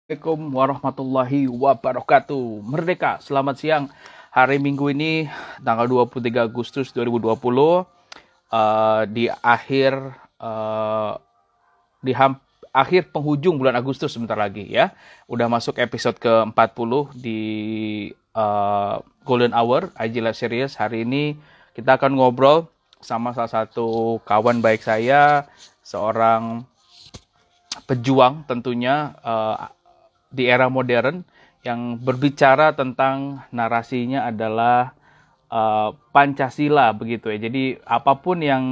Assalamualaikum warahmatullahi wabarakatuh. Merdeka, selamat siang. Hari Minggu ini tanggal 23 Agustus 2020 di eh, di akhir penghujung bulan Agustus sebentar lagi ya. Udah masuk episode ke-40 di Golden Hour IG Live Series. Hari ini kita akan ngobrol sama salah satu kawan baik saya, seorang pejuang tentunya di era modern yang berbicara tentang narasinya adalah Pancasila begitu ya. Jadi apapun yang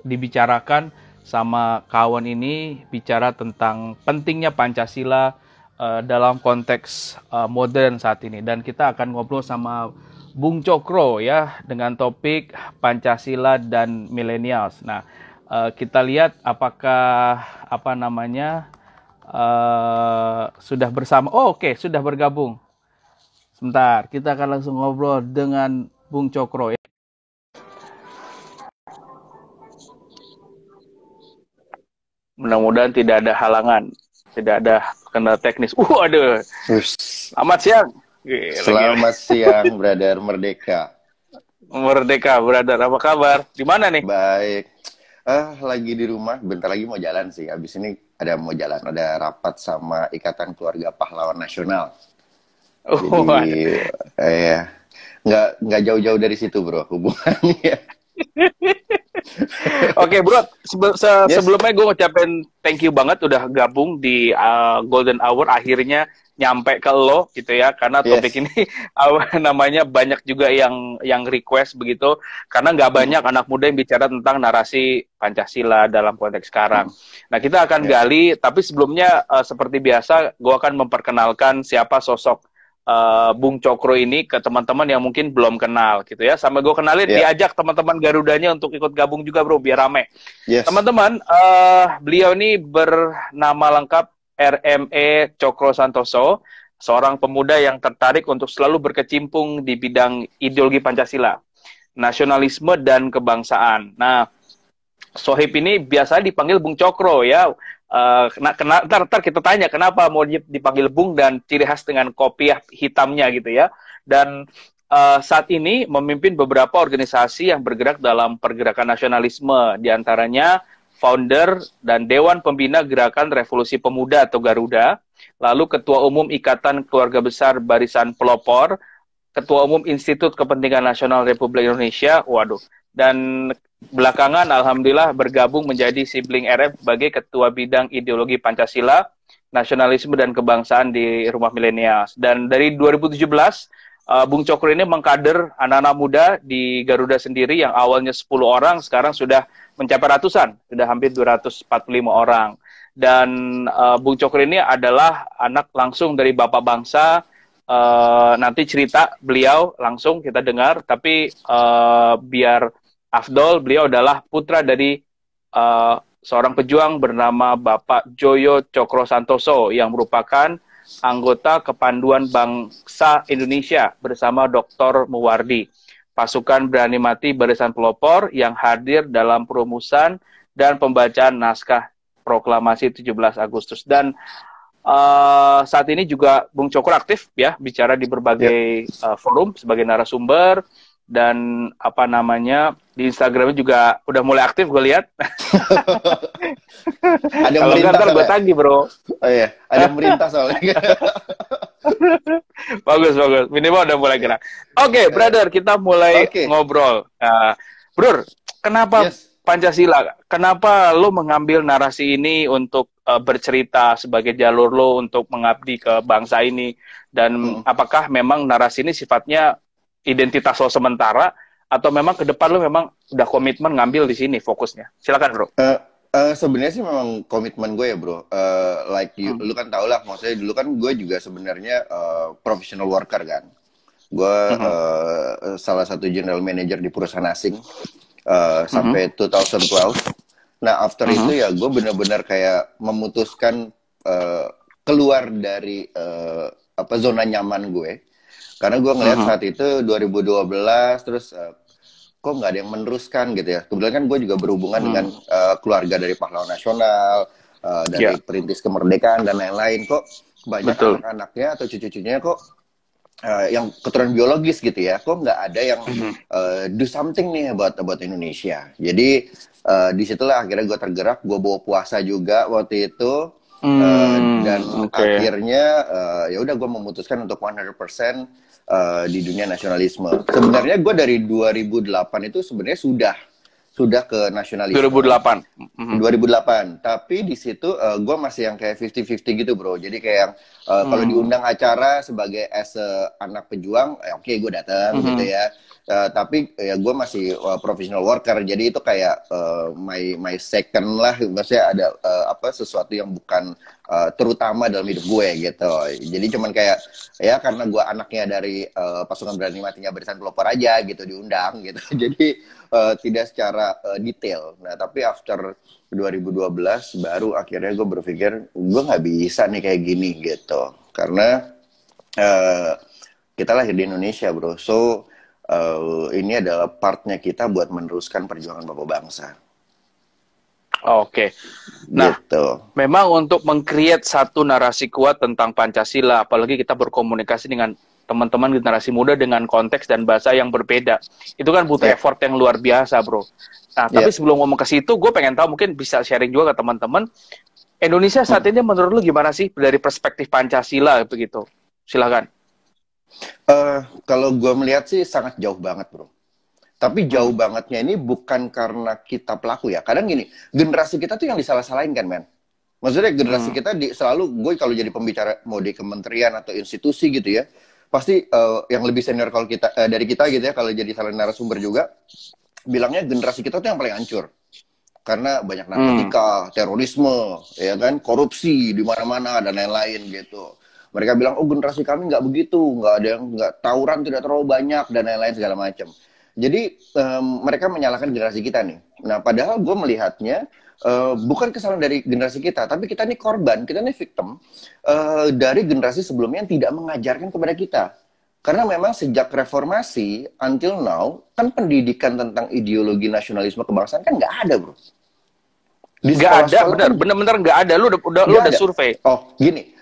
dibicarakan sama kawan ini bicara tentang pentingnya Pancasila dalam konteks modern saat ini, dan kita akan ngobrol sama Bung Cokro ya dengan topik Pancasila dan millennials. Nah, kita lihat apakah sudah bersama. Oh, oke, sudah bergabung. Sebentar, kita akan langsung ngobrol dengan Bung Cokro ya. Mudah-mudahan tidak ada halangan, tidak ada kendala teknis. Aduh. Selamat siang. Selamat siang, brother Merdeka. Merdeka, brother. Apa kabar? Di mana nih? Baik. Lagi di rumah, bentar lagi mau jalan sih. Abis ini mau jalan, ada rapat sama Ikatan Keluarga Pahlawan Nasional. Jadi, nggak jauh-jauh dari situ, bro, hubungannya. Oke, bro. Sebelumnya gue ngucapin thank you banget udah gabung di Golden Hour, akhirnya nyampe ke lo gitu ya, karena topik ini namanya banyak juga yang request begitu, karena nggak banyak anak muda yang bicara tentang narasi Pancasila dalam konteks sekarang. Nah, kita akan gali, tapi sebelumnya seperti biasa gue akan memperkenalkan siapa sosok Bung Cokro ini ke teman-teman yang mungkin belum kenal gitu ya. Sampai gue kenalin, diajak teman-teman Garudanya untuk ikut gabung juga, bro, biar rame. Teman-teman, beliau ini bernama lengkap RME Cokro Santoso, seorang pemuda yang tertarik untuk selalu berkecimpung di bidang ideologi Pancasila, nasionalisme, dan kebangsaan. Nah, Sohib ini biasa dipanggil Bung Cokro ya. Ntar kita tanya kenapa mau dipanggil Bung dan ciri khas dengan kopiah hitamnya gitu ya. Dan saat ini memimpin beberapa organisasi yang bergerak dalam pergerakan nasionalisme, diantaranya founder dan Dewan Pembina Gerakan Revolusi Pemuda atau Garuda, lalu Ketua Umum Ikatan Keluarga Besar Barisan Pelopor, Ketua Umum Institut Kepentingan Nasional Republik Indonesia, dan belakangan alhamdulillah bergabung menjadi sibling RF sebagai Ketua Bidang Ideologi Pancasila, Nasionalisme dan Kebangsaan di Rumah Milenials. Dan dari 2017, Bung Cokro ini mengkader anak-anak muda di Garuda sendiri yang awalnya 10 orang, sekarang sudah mencapai ratusan, sudah hampir 245 orang. Dan Bung Cokro ini adalah anak langsung dari Bapak Bangsa. Nanti cerita beliau langsung kita dengar, tapi biar afdol, beliau adalah putra dari seorang pejuang bernama Bapak Joyo Cokro Santoso yang merupakan anggota Kepanduan Bangsa Indonesia bersama Dr. Muwardi, pasukan berani mati Barisan Pelopor yang hadir dalam perumusan dan pembacaan naskah proklamasi 17 Agustus. Dan saat ini juga Bung Cokro aktif ya, bicara di berbagai forum sebagai narasumber, dan di Instagramnya juga udah mulai aktif gue lihat. Ada kalau ntar gue tagih, bro. Oh iya, ada merintah soalnya. Bagus, minimal udah mulai gerak. Oke, brother, kita mulai ngobrol. Bro, kenapa Pancasila? Kenapa lo mengambil narasi ini untuk bercerita sebagai jalur lo untuk mengabdi ke bangsa ini? Dan apakah memang narasi ini sifatnya identitas lo sementara, atau memang ke depan lo memang udah komitmen ngambil di sini fokusnya? Silakan, bro. Sebenarnya sih memang komitmen gue ya, bro. Lu kan tau lah, maksudnya dulu kan gue juga sebenarnya professional worker kan. Gue salah satu general manager di perusahaan asing sampai 2012. Nah, after itu ya gue benar-benar kayak memutuskan keluar dari zona nyaman gue. Karena gue ngeliat saat itu 2012, terus kok nggak ada yang meneruskan gitu ya. Kebetulan kan gue juga berhubungan dengan keluarga dari pahlawan nasional, dari perintis kemerdekaan dan lain-lain, kok banyak anak-anaknya atau cucu-cucunya kok yang keturunan biologis gitu ya, kok nggak ada yang do something nih buat Indonesia. Jadi disitulah akhirnya gue tergerak, gue bawa puasa juga waktu itu, dan akhirnya ya udah gue memutuskan untuk 100% di dunia nasionalisme. Sebenarnya gue dari 2008 itu sebenarnya sudah ke nasionalisme. 2008. 2008. Tapi di situ gue masih yang kayak 50-50 gitu, bro. Jadi kayak yang kalau diundang acara sebagai anak pejuang, oke, gue datang gitu ya. Tapi ya gue masih professional worker. Jadi itu kayak my second lah. Maksudnya ada sesuatu yang bukan terutama dalam hidup gue gitu. Jadi cuman kayak ya karena gue anaknya dari pasukan berani matinya Barisan Pelopor aja gitu diundang gitu. Jadi tidak secara detail. Nah tapi after 2012 baru akhirnya gue berpikir gue nggak bisa nih kayak gini gitu. Karena kita lahir di Indonesia, bro. So ini adalah partnya kita buat meneruskan perjuangan Bapak bangsa. Oke. Nah, gitu. Memang untuk meng-create satu narasi kuat tentang Pancasila, apalagi kita berkomunikasi dengan teman-teman generasi muda dengan konteks dan bahasa yang berbeda, itu kan butuh effort yang luar biasa, bro. Nah, tapi sebelum ngomong ke situ, gue pengen tahu, mungkin bisa sharing juga ke teman-teman, Indonesia saat ini menurut lu gimana sih dari perspektif Pancasila begitu? Silakan. Kalau gue melihat sih sangat jauh banget, bro. Tapi jauh bangetnya ini bukan karena kita pelaku ya. Kadang gini, generasi kita tuh yang disalah-salahin kan, men. Maksudnya generasi kita selalu, gue kalau jadi pembicara mau di kementerian atau institusi gitu ya, pasti yang lebih senior kalau kita dari kita gitu ya, kalau jadi salah narasumber juga, bilangnya generasi kita tuh yang paling hancur. Karena banyak narkotika, terorisme, ya kan, korupsi di mana-mana dan lain-lain gitu. Mereka bilang, oh generasi kami nggak begitu, nggak ada yang nggak tawuran tidak terlalu banyak dan lain-lain segala macam. Jadi mereka menyalahkan generasi kita nih. Nah padahal gue melihatnya bukan kesalahan dari generasi kita, tapi kita nih korban, kita nih victim dari generasi sebelumnya yang tidak mengajarkan kepada kita. Karena memang sejak reformasi until now kan pendidikan tentang ideologi nasionalisme kebangsaan kan nggak ada, bro. Nggak ada, benar-benar nggak ada. Lu udah survei. Oh gini.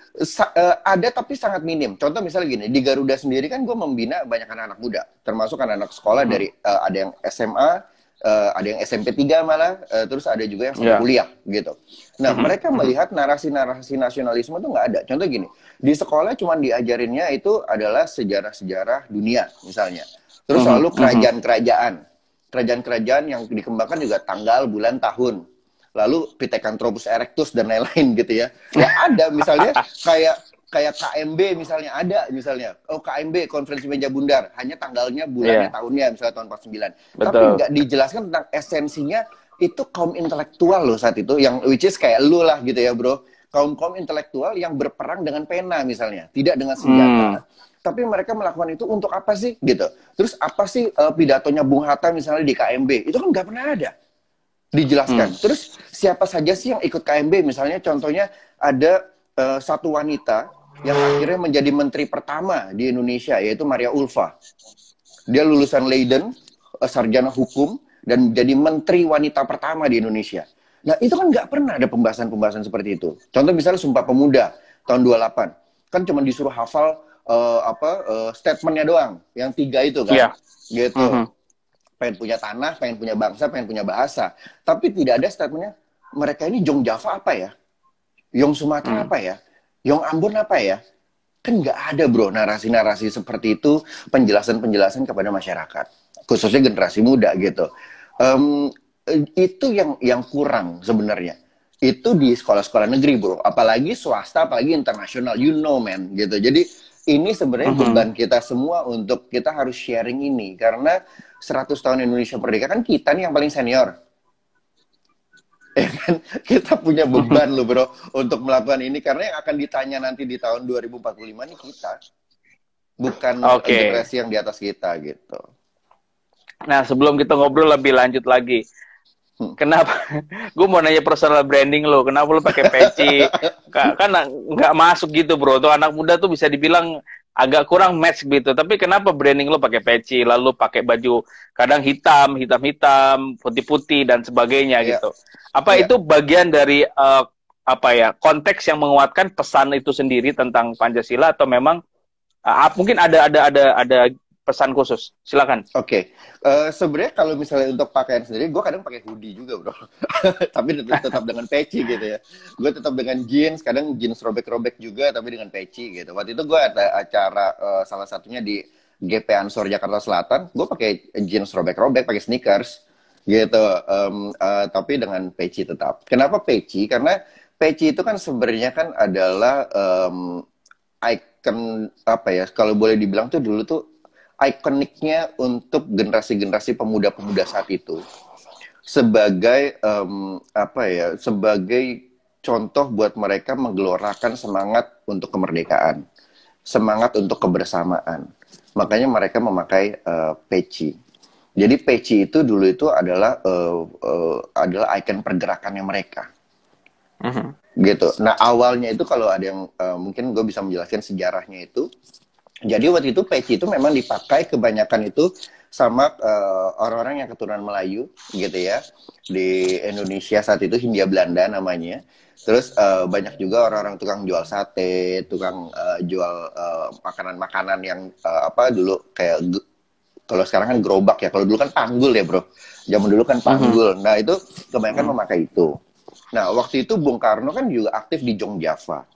Ada tapi sangat minim. Contoh misalnya gini, di Garuda sendiri kan gue membina banyak anak-anak muda, termasuk anak-anak sekolah dari ada yang SMA, ada yang SMP 3 malah, terus ada juga yang sampai kuliah gitu. Nah mereka melihat narasi-narasi nasionalisme itu nggak ada. Contoh gini, di sekolah cuma diajarinnya itu adalah sejarah-sejarah dunia misalnya. Terus lalu kerajaan-kerajaan yang dikembangkan juga tanggal, bulan, tahun. Lalu Pithecanthropus erectus dan lain-lain gitu ya. Ya ada misalnya kayak KMB misalnya ada misalnya. Oh KMB konferensi meja bundar hanya tanggalnya, bulannya, tahunnya misalnya tahun 49. Betul. Tapi nggak dijelaskan tentang esensinya itu kaum intelektual loh saat itu yang which is kayak lu lah gitu ya, bro. Kaum intelektual yang berperang dengan pena misalnya, tidak dengan senjata. Tapi mereka melakukan itu untuk apa sih gitu. Terus apa sih pidatonya Bung Hatta misalnya di KMB? Itu kan nggak pernah ada dijelaskan. Terus siapa saja sih yang ikut KMB? Misalnya contohnya ada satu wanita yang akhirnya menjadi menteri pertama di Indonesia, yaitu Maria Ulfa. Dia lulusan Leiden, sarjana hukum, dan jadi menteri wanita pertama di Indonesia. Nah itu kan nggak pernah ada pembahasan-pembahasan seperti itu. Contoh misalnya Sumpah Pemuda tahun 28. Kan cuma disuruh hafal statementnya doang, yang 3 itu kan. Gitu. Pengen punya tanah, pengen punya bangsa, pengen punya bahasa. Tapi tidak ada statementnya, mereka ini Jong Java apa ya? Yong Sumatera apa ya? Yong Ambon apa ya? Kan nggak ada, bro, narasi-narasi seperti itu, penjelasan-penjelasan kepada masyarakat. Khususnya generasi muda gitu. Itu yang kurang sebenarnya. Itu di sekolah-sekolah negeri, bro. Apalagi swasta, apalagi internasional. You know, man. Gitu. Jadi ini sebenarnya beban kita semua untuk kita harus sharing ini. Karena 100 tahun Indonesia merdeka kan kita nih yang paling senior. Ya kan? Kita punya beban loh, bro, untuk melakukan ini. Karena yang akan ditanya nanti di tahun 2045 ini kita. Bukan generasi yang di atas kita gitu. Nah, sebelum kita ngobrol lebih lanjut lagi. Kenapa? Gue mau nanya personal branding lo. Kenapa lo pakai peci? Kan nggak masuk gitu, bro. Tuh anak muda tuh bisa dibilang agak kurang match gitu. Tapi kenapa branding lo pakai peci, lalu pakai baju kadang hitam, putih-putih dan sebagainya gitu. Apa itu bagian dari apa ya, konteks yang menguatkan pesan itu sendiri tentang Pancasila, atau memang mungkin ada pesan khusus? Silakan. Oke. Sebenarnya kalau misalnya untuk pakaian sendiri, gue kadang pakai hoodie juga, bro. Tapi tetap dengan peci gitu ya. Gue tetap dengan jeans, kadang jeans robek-robek juga, tapi dengan peci gitu. Waktu itu gue ada acara salah satunya di GP Ansor Jakarta Selatan, gue pakai jeans robek-robek, pakai sneakers gitu. Tapi dengan peci tetap. Kenapa peci? Karena peci itu kan sebenarnya kan adalah icon apa ya? Kalau boleh dibilang tuh dulu tuh ikoniknya untuk generasi-generasi pemuda-pemuda saat itu sebagai apa ya, sebagai contoh buat mereka menggelorakan semangat untuk kemerdekaan, semangat untuk kebersamaan. Makanya mereka memakai peci. Jadi peci itu dulu itu adalah ikon pergerakannya mereka. Gitu. Nah, awalnya itu kalau ada yang mungkin gue bisa menjelaskan sejarahnya itu. Jadi waktu itu peci itu memang dipakai kebanyakan itu sama orang-orang yang keturunan Melayu gitu ya, di Indonesia saat itu Hindia Belanda namanya. Terus banyak juga orang-orang tukang jual sate, tukang jual makanan-makanan yang apa dulu kayak kalau sekarang kan gerobak ya, kalau dulu kan panggul ya bro. Zaman dulu kan panggul. Nah itu kebanyakan memakai itu. Nah waktu itu Bung Karno kan juga aktif di Jong Java.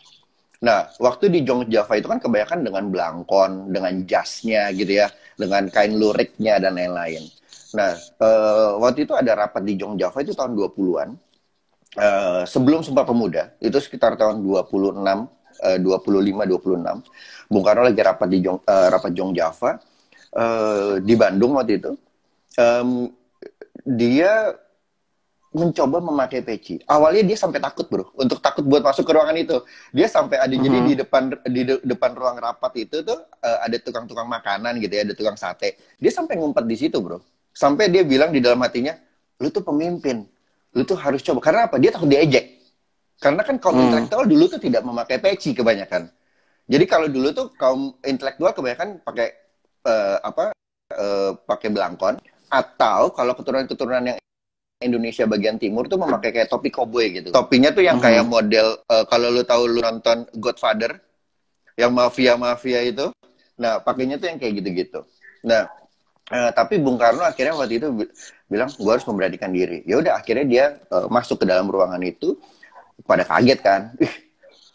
Nah, waktu di Jong Java itu kan kebanyakan dengan belangkon, dengan jasnya gitu ya, dengan kain luriknya dan lain-lain. Nah, waktu itu ada rapat di Jong Java itu tahun 20-an. Sebelum Sumpah Pemuda, itu sekitar tahun 26, 25, 26. Bung Karno lagi rapat di rapat Jong Java di Bandung waktu itu. Dia mencoba memakai peci. Awalnya dia sampai takut bro, untuk takut buat masuk ke ruangan itu. Dia sampai ada jadi di depan ruang rapat itu tuh ada tukang-tukang makanan gitu ya, ada tukang sate. Dia sampai ngumpet di situ bro. Sampai dia bilang di dalam hatinya, lu tuh pemimpin, lu tuh harus coba. Karena apa? Dia takut diejek. Karena kan kaum intelektual dulu tuh tidak memakai peci kebanyakan. Jadi kalau dulu tuh kaum intelektual kebanyakan pakai pakai belangkon, atau kalau keturunan-keturunan yang Indonesia bagian timur tuh memakai kayak topi koboi gitu. Topinya tuh yang kayak model kalau lu tahu lu nonton Godfather yang mafia itu. Nah, pakainya tuh yang kayak gitu-gitu. Nah, tapi Bung Karno akhirnya waktu itu bilang gua harus memberanikan diri. Ya udah akhirnya dia masuk ke dalam ruangan itu, pada kaget kan.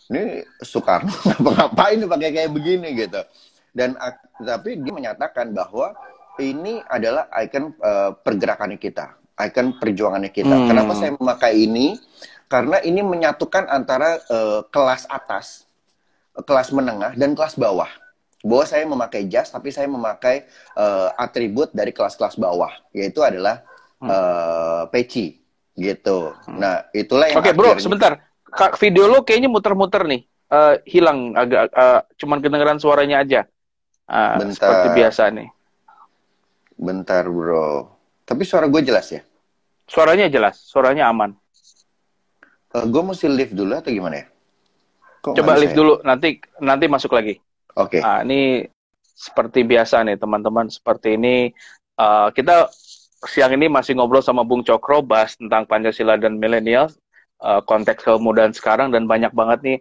Ini Soekarno ngapa-ngapain pakai kayak begini gitu. Dan tapi dia menyatakan bahwa ini adalah ikon pergerakannya kita, ikon perjuangannya kita. Kenapa saya memakai ini? Karena ini menyatukan antara kelas atas, kelas menengah, dan kelas bawah. Bahwa saya memakai jas, tapi saya memakai atribut dari kelas-kelas bawah, yaitu adalah peci, gitu. Nah, itulah yang Oke, bro, sebentar. Video lo kayaknya muter-muter nih. Hilang agak, cuman kedengeran suaranya aja. Seperti biasa nih. Bentar, bro. Tapi suara gue jelas ya? Suaranya jelas, suaranya aman. Gue mesti live dulu atau gimana ya? Coba live dulu, nanti masuk lagi. Oke. Ini seperti biasa nih teman-teman, seperti ini kita siang ini masih ngobrol sama Bung Cokro, bahas tentang Pancasila dan milenial, konteks kemudahan sekarang, dan banyak banget nih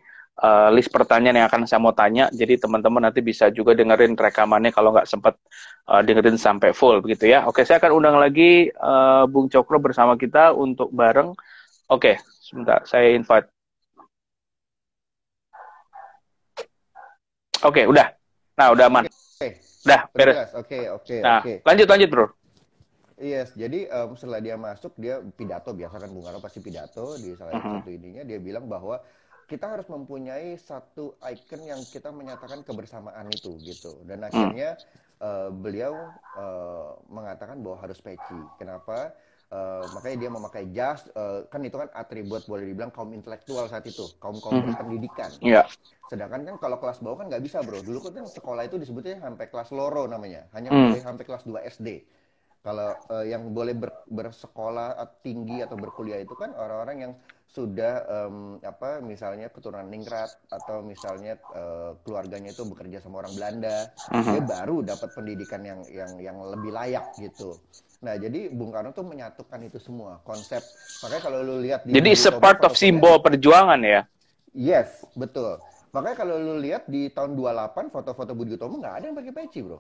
list pertanyaan yang akan saya mau tanya. Jadi teman-teman nanti bisa juga dengerin rekamannya kalau nggak sempat dengerin sampai full begitu ya. Oke, saya akan undang lagi Bung Cokro bersama kita untuk bareng. Oke, sebentar saya invite. Oke, udah. Nah, udah aman. Udah, beres. Oke. Nah, lanjut bro. Yes, jadi setelah dia masuk, dia pidato, biasa kan Bung Karno pasti pidato di salah satu ininya, dia bilang bahwa kita harus mempunyai satu ikon yang kita menyatakan kebersamaan itu gitu. Dan akhirnya beliau mengatakan bahwa harus peci. Kenapa? Makanya dia memakai jas, kan itu kan atribut boleh dibilang kaum intelektual saat itu, kaum berpendidikan. Yeah. Sedangkan kan kalau kelas bawah kan nggak bisa bro. Dulu kan sekolah itu disebutnya sampai kelas loro namanya, hanya boleh sampai kelas 2 SD. Kalau yang boleh bersekolah tinggi atau berkuliah itu kan orang-orang yang sudah misalnya keturunan ningrat atau misalnya keluarganya itu bekerja sama orang Belanda, dia baru dapat pendidikan yang lebih layak gitu. Nah, jadi Bung Karno tuh menyatukan itu semua konsep. Makanya kalau lu lihat di jadi it's a part of simbol perjuangan ya. Yes, betul. Makanya kalau lu lihat di tahun 28 foto-foto Budi Utomo nggak ada yang pakai peci, bro.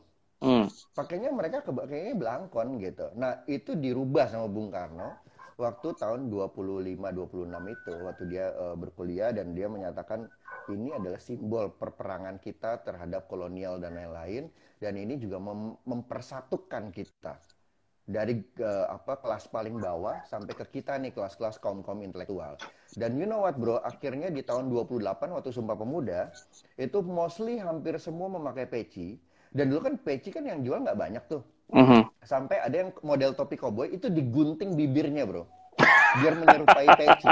Pakainya mereka kayaknya belangkon gitu. Nah, itu dirubah sama Bung Karno waktu tahun 25-26 itu, waktu dia berkuliah dan dia menyatakan ini adalah simbol perperangan kita terhadap kolonial dan lain-lain, dan ini juga mempersatukan kita dari kelas paling bawah sampai ke kita nih, kelas-kelas kaum-kaum intelektual. Dan you know what bro, akhirnya di tahun 28 waktu Sumpah Pemuda, itu mostly hampir semua memakai peci. Dan dulu kan peci kan yang jual nggak banyak tuh. Sampai ada yang model topi koboi itu digunting bibirnya bro, biar menyerupai peci.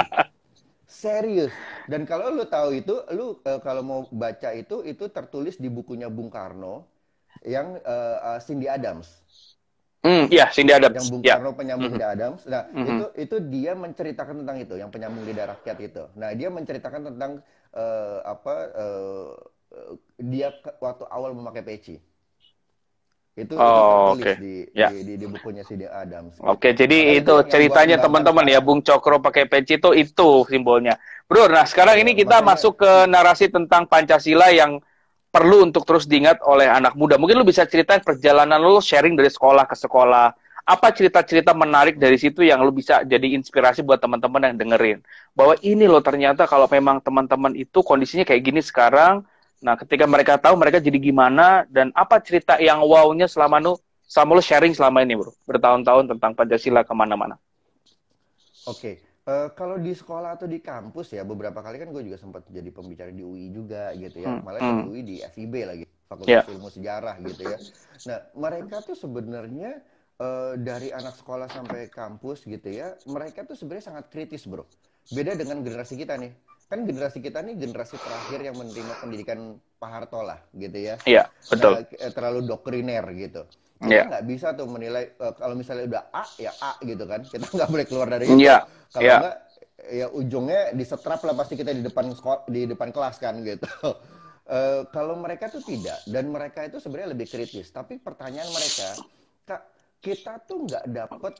Serius. Dan kalau lu tahu itu, lu kalau mau baca itu tertulis di bukunya Bung Karno yang Cindy Adams. Ya, Cindy Adams. Yang Bung Karno penyambung lidah Adams. Nah, itu dia menceritakan tentang itu, yang penyambung lidah rakyat itu. Nah, dia menceritakan tentang dia waktu awal memakai peci. Itu tertulis di bukunya Cindy Adams. Oke, jadi itu ceritanya teman-teman ya, Bung Cokro pakai peci itu simbolnya. Bro, nah sekarang ini kita masuk ke narasi tentang Pancasila yang perlu untuk terus diingat oleh anak muda. Mungkin lu bisa ceritain perjalanan lu sharing dari sekolah ke sekolah. Apa cerita-cerita menarik dari situ yang lu bisa jadi inspirasi buat teman-teman yang dengerin. Bahwa ini loh ternyata kalau memang teman-teman itu kondisinya kayak gini sekarang. Nah, ketika mereka tahu mereka jadi gimana dan apa cerita yang wow-nya selama lu sharing selama ini, bro. Bertahun-tahun tentang Pancasila kemana-mana. Oke. Kalau di sekolah atau di kampus ya, beberapa kali kan gue juga sempat jadi pembicara di UI juga gitu ya. Malah di UI di FIB lagi, Fakultas Ilmu Sejarah gitu ya. Nah, mereka tuh sebenarnya dari anak sekolah sampai kampus gitu ya, mereka tuh sebenarnya sangat kritis bro. Beda dengan generasi kita nih. Kan generasi kita nih generasi terakhir yang menerima pendidikan Pak Harto lah gitu ya. Iya, betul. Nah, terlalu doktriner gitu. Kita nggak bisa tuh menilai kalau misalnya udah A ya A gitu kan, kita nggak boleh keluar dari itu. Kalau nggak ya ujungnya disetrap lah pasti kita di depan kelas kan gitu. Kalau mereka tuh tidak, dan mereka itu sebenarnya lebih kritis. Tapi pertanyaan mereka, Kak, kita tuh nggak dapet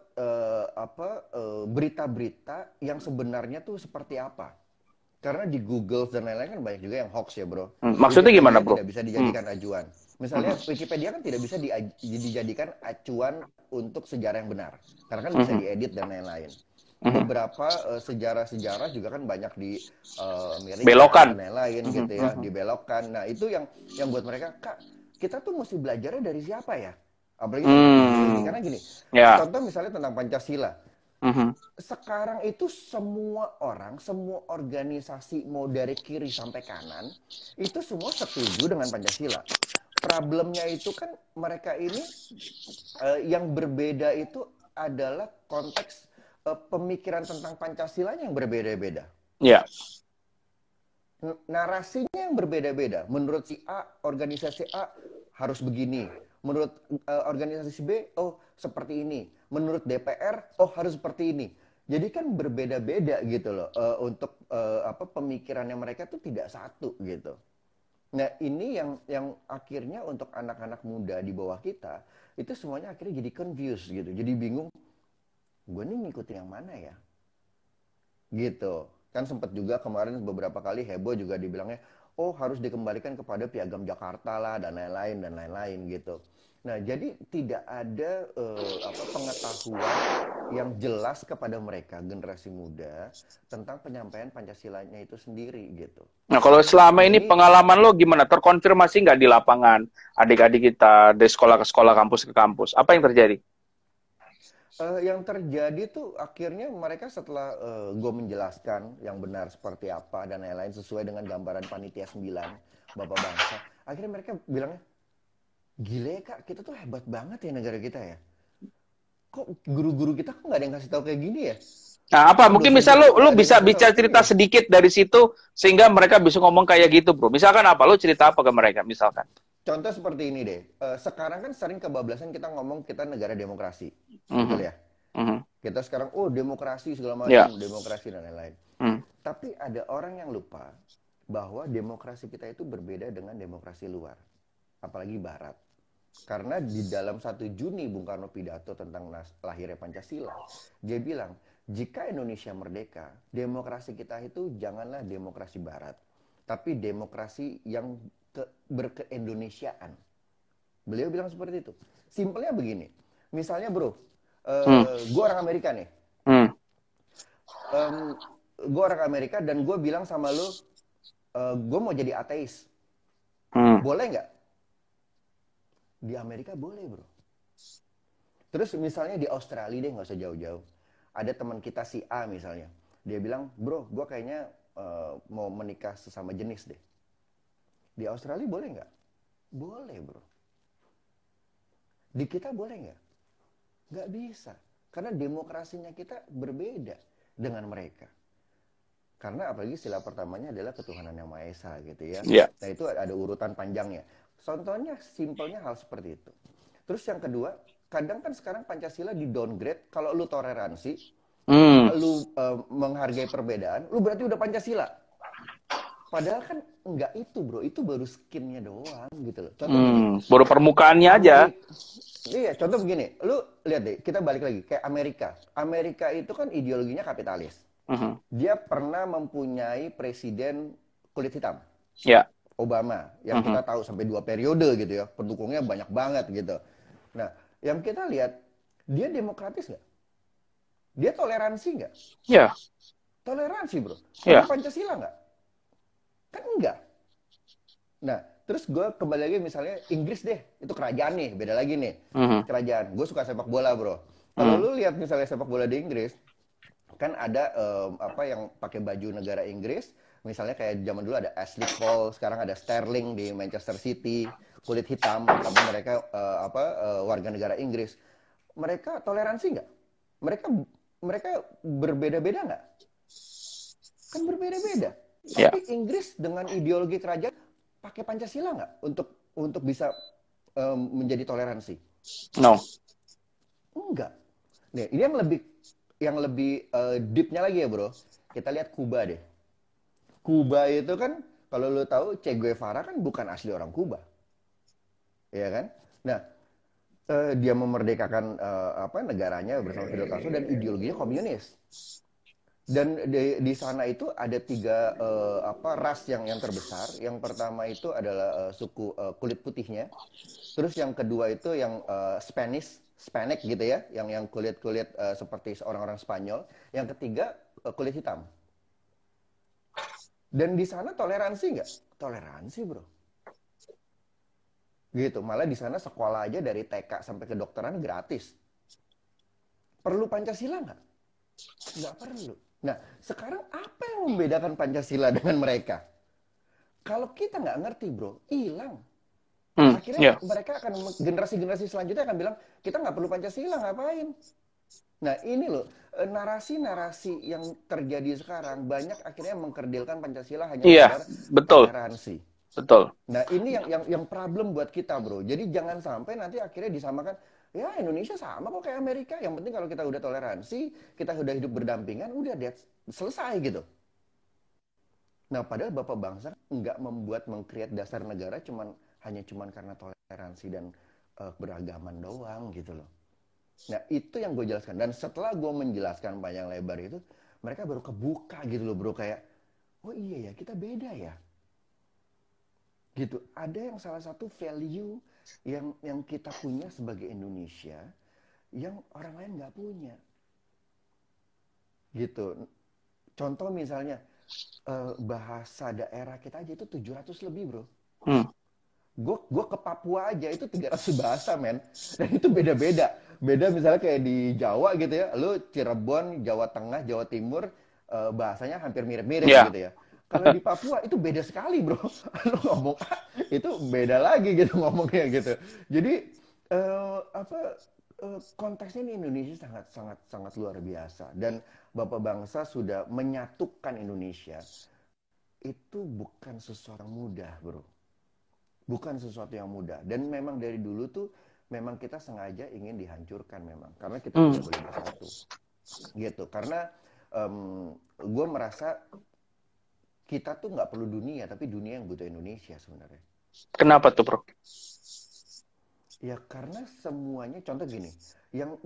berita-berita yang sebenarnya tuh seperti apa. Karena di Google dan lain-lain kan banyak juga yang hoax ya bro. Maksudnya gimana bro? Tidak bisa dijadikan acuan. Misalnya Wikipedia kan tidak bisa dijadikan acuan untuk sejarah yang benar. Karena kan bisa diedit dan lain-lain. Beberapa sejarah-sejarah juga kan banyak di belokan dan lain-lain gitu ya, dibelokkan. Nah itu yang buat mereka, Kak, kita tuh mesti belajarnya dari siapa ya? Apalagi karena gini, contoh misalnya tentang Pancasila. Sekarang itu semua orang, semua organisasi mau dari kiri sampai kanan itu semua setuju dengan Pancasila. Problemnya itu kan mereka ini yang berbeda itu adalah konteks pemikiran tentang Pancasila yang berbeda-beda. Iya. Narasinya yang berbeda-beda. Menurut si A, organisasi A harus begini. Menurut organisasi B, oh seperti ini. Menurut DPR, oh harus seperti ini. Jadi kan berbeda-beda gitu loh. Untuk pemikirannya mereka tuh tidak satu gitu. Nah ini yang akhirnya untuk anak-anak muda di bawah kita, itu semuanya akhirnya jadi confused gitu. Jadi bingung, gue nih ngikutin yang mana ya? Gitu. Kan sempat juga kemarin beberapa kali heboh juga dibilangnya, oh harus dikembalikan kepada Piagam Jakarta lah dan lain-lain gitu. Nah, jadi tidak ada pengetahuan yang jelas kepada mereka generasi muda tentang penyampaian Pancasilanya itu sendiri gitu. Nah, kalau selama ini pengalaman lo gimana? Terkonfirmasi nggak di lapangan adik-adik kita dari sekolah ke sekolah, kampus ke kampus? Apa yang terjadi? Yang terjadi tuh akhirnya mereka setelah gue menjelaskan yang benar seperti apa dan lain-lain sesuai dengan gambaran panitia 9 Bapak Bangsa, akhirnya mereka bilangnya, gile Kak, kita tuh hebat banget ya negara kita ya. Kok guru-guru kita kok nggak ada yang kasih tahu kayak gini ya? Nah, apa? Mungkin misal lu bisa cerita sedikit dari situ sehingga mereka bisa ngomong kayak gitu, bro. Misalkan apa? Lu cerita apa ke mereka misalkan? contoh seperti ini deh. Sekarang kan sering kebablasan kita ngomong kita negara demokrasi, betul ya? Kita sekarang, oh demokrasi segala Ya. macam, demokrasi dan lain-lain. Tapi ada orang yang lupa bahwa demokrasi kita itu berbeda dengan demokrasi luar, apalagi Barat. Karena di dalam 1 Juni Bung Karno pidato tentang lahirnya Pancasila, dia bilang, jika Indonesia merdeka, demokrasi kita itu janganlah demokrasi Barat, tapi demokrasi yang berkeindonesiaan. Beliau bilang seperti itu. Simpelnya begini, misalnya bro, gue orang Amerika nih. Gue orang Amerika dan gue bilang sama lu, gue mau jadi ateis. Boleh nggak? Di Amerika boleh bro. Terus misalnya di Australia deh, nggak usah jauh-jauh. Ada teman kita si A misalnya. Dia bilang, bro, gue kayaknya mau menikah sesama jenis deh. Di Australia boleh nggak? Boleh bro. Di kita boleh nggak? Nggak bisa. Karena demokrasinya kita berbeda dengan mereka. Karena apalagi sila pertamanya adalah ketuhanan yang Maha Esa gitu ya. Yeah. Nah itu ada urutan panjangnya. Contohnya simpelnya hal seperti itu. Terus yang kedua, kadang kan sekarang Pancasila di downgrade. Kalau lu toleransi, lu menghargai perbedaan, lu berarti udah Pancasila. Padahal kan enggak itu bro, itu baru skinnya doang gitu loh. Contoh begini, baru permukaannya aja. Iya, contoh begini, lu lihat deh, kita balik lagi kayak Amerika. Amerika itu kan ideologinya kapitalis. Dia pernah mempunyai presiden kulit hitam. Ya. Obama, yang kita tahu sampai 2 periode gitu ya, pendukungnya banyak banget gitu. Nah, yang kita lihat, dia demokratis nggak? Dia toleransi nggak? Ya. Toleransi bro. Sama Pancasila nggak? Kan enggak. Nah, terus gue kembali lagi misalnya Inggris deh, itu kerajaan nih, beda lagi nih. Kerajaan, gue suka sepak bola bro. Kalau lu lihat misalnya sepak bola di Inggris, kan ada yang pakai baju negara Inggris, misalnya kayak zaman dulu ada Ashley Cole, sekarang ada Sterling di Manchester City, kulit hitam, tapi mereka warga negara Inggris. Mereka toleransi nggak? Mereka berbeda-beda nggak? Kan berbeda-beda. Yeah. Tapi Inggris dengan ideologi kerajaan pakai Pancasila nggak untuk bisa menjadi toleransi? No. Enggak. Nih, ini yang lebih deep-nya lagi ya bro. Kita lihat Kuba deh. Kuba itu kan kalau lo tahu Che Guevara kan bukan asli orang Kuba, ya kan? Nah, dia memerdekakan negaranya bersama Fidel Castro dan ideologinya komunis. Dan di sana itu ada 3 ras yang terbesar. Yang pertama itu adalah suku kulit putihnya. Terus yang kedua itu yang Hispanic gitu ya, yang kulit seperti orang-orang Spanyol. Yang ketiga kulit hitam. Dan di sana toleransi nggak? Toleransi bro. Gitu. Malah di sana sekolah aja dari TK sampai kedokteran gratis. Perlu Pancasila nggak? Nggak perlu. Nah, sekarang apa yang membedakan Pancasila dengan mereka? Kalau kita nggak ngerti bro, hilang. Akhirnya mereka akan, generasi-generasi selanjutnya akan bilang, kita nggak perlu Pancasila, ngapain? Nah ini loh, narasi-narasi yang terjadi sekarang banyak akhirnya mengkerdilkan Pancasila hanya betul. Toleransi. Betul. Nah ini yang problem buat kita bro. Jadi jangan sampai nanti akhirnya disamakan, ya Indonesia sama kok kayak Amerika. Yang penting kalau kita udah toleransi, kita udah hidup berdampingan, udah selesai gitu. Nah padahal Bapak Bangsa nggak mengcreate dasar negara hanya karena toleransi dan beragaman doang gitu loh. Nah itu yang gue jelaskan. Dan setelah gue menjelaskan panjang lebar itu, mereka baru kebuka gitu loh bro. Kayak, oh iya ya kita beda ya. Gitu. Ada yang salah satu value yang kita punya sebagai Indonesia yang orang lain nggak punya. Gitu. Contoh misalnya bahasa daerah kita aja itu 700 lebih bro. Gue ke Papua aja itu 300 bahasa men. Dan itu beda-beda. Beda misalnya kayak di Jawa gitu ya. Lu Cirebon, Jawa Tengah, Jawa Timur bahasanya hampir mirip-mirip gitu ya. Kalau di Papua itu beda sekali bro. Lu ngomong itu beda lagi gitu ngomongnya gitu. Jadi konteksnya ini Indonesia sangat luar biasa. Dan Bapak Bangsa sudah menyatukan Indonesia. Itu bukan sesuatu mudah bro. bukan sesuatu yang mudah. Dan memang dari dulu tuh memang kita sengaja ingin dihancurkan memang, karena kita tidak boleh bersatu, gitu. Karena gue merasa kita tuh nggak perlu dunia, tapi dunia yang butuh Indonesia sebenarnya. Kenapa tuh, Bro? Ya karena semuanya, contoh gini, yang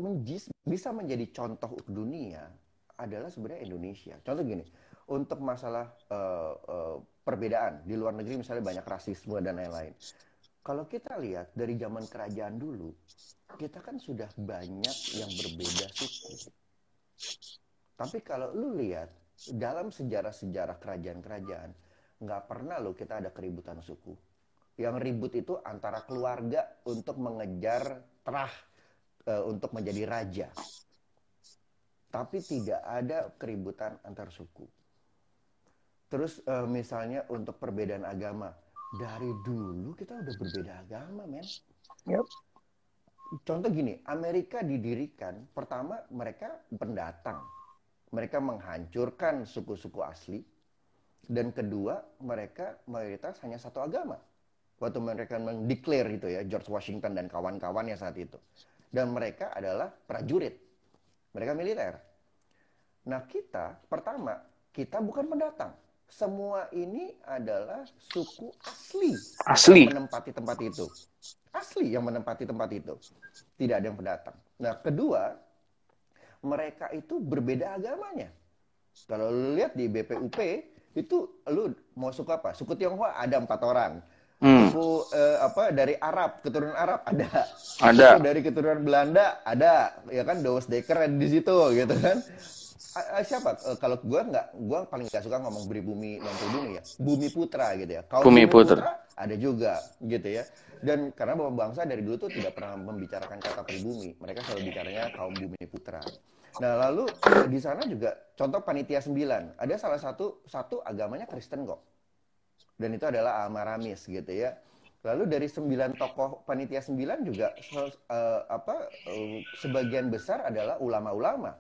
bisa menjadi contoh dunia adalah sebenarnya Indonesia. Contoh gini, untuk masalah perbedaan di luar negeri, misalnya banyak rasisme dan lain-lain. Kalau kita lihat dari zaman kerajaan dulu, kita kan sudah banyak yang berbeda suku. Tapi kalau lu lihat dalam sejarah-sejarah kerajaan-kerajaan, nggak pernah lo kita ada keributan suku. Yang ribut itu antara keluarga untuk mengejar terah untuk menjadi raja. Tapi tidak ada keributan antar suku. Terus misalnya untuk perbedaan agama, dari dulu kita udah berbeda agama, men. Yep. Contoh gini, Amerika didirikan, pertama mereka pendatang. Mereka menghancurkan suku-suku asli. Dan kedua, mereka mayoritas hanya satu agama. Waktu mereka mendeklar itu ya, George Washington dan kawan-kawannya saat itu. Dan mereka adalah prajurit. Mereka militer. Nah kita, pertama, kita bukan pendatang. Semua ini adalah suku asli. Asli. Yang menempati tempat itu. Asli yang menempati tempat itu. Tidak ada yang pendatang. Nah kedua, mereka itu berbeda agamanya. Kalau lu lihat di BPUP, itu lu mau suku apa? Suku Tionghoa ada 4 orang. Suku dari Arab, keturunan Arab ada. Suku dari keturunan Belanda ada. Ya kan, Douwe Dekker di situ gitu kan. Siapa? Kalau gue paling nggak suka ngomong pribumi non pribumi ya. Bumi Putra gitu ya. Kaum Bumi Putra ada juga gitu ya. Dan karena bapak bangsa dari dulu tuh tidak pernah membicarakan kata pribumi. Mereka selalu bicaranya kaum Bumi Putra. Nah lalu di sana juga contoh Panitia 9. Ada salah satu agamanya Kristen kok. Dan itu adalah Amaramis gitu ya. Lalu dari 9 tokoh Panitia 9 juga sebagian besar adalah ulama-ulama.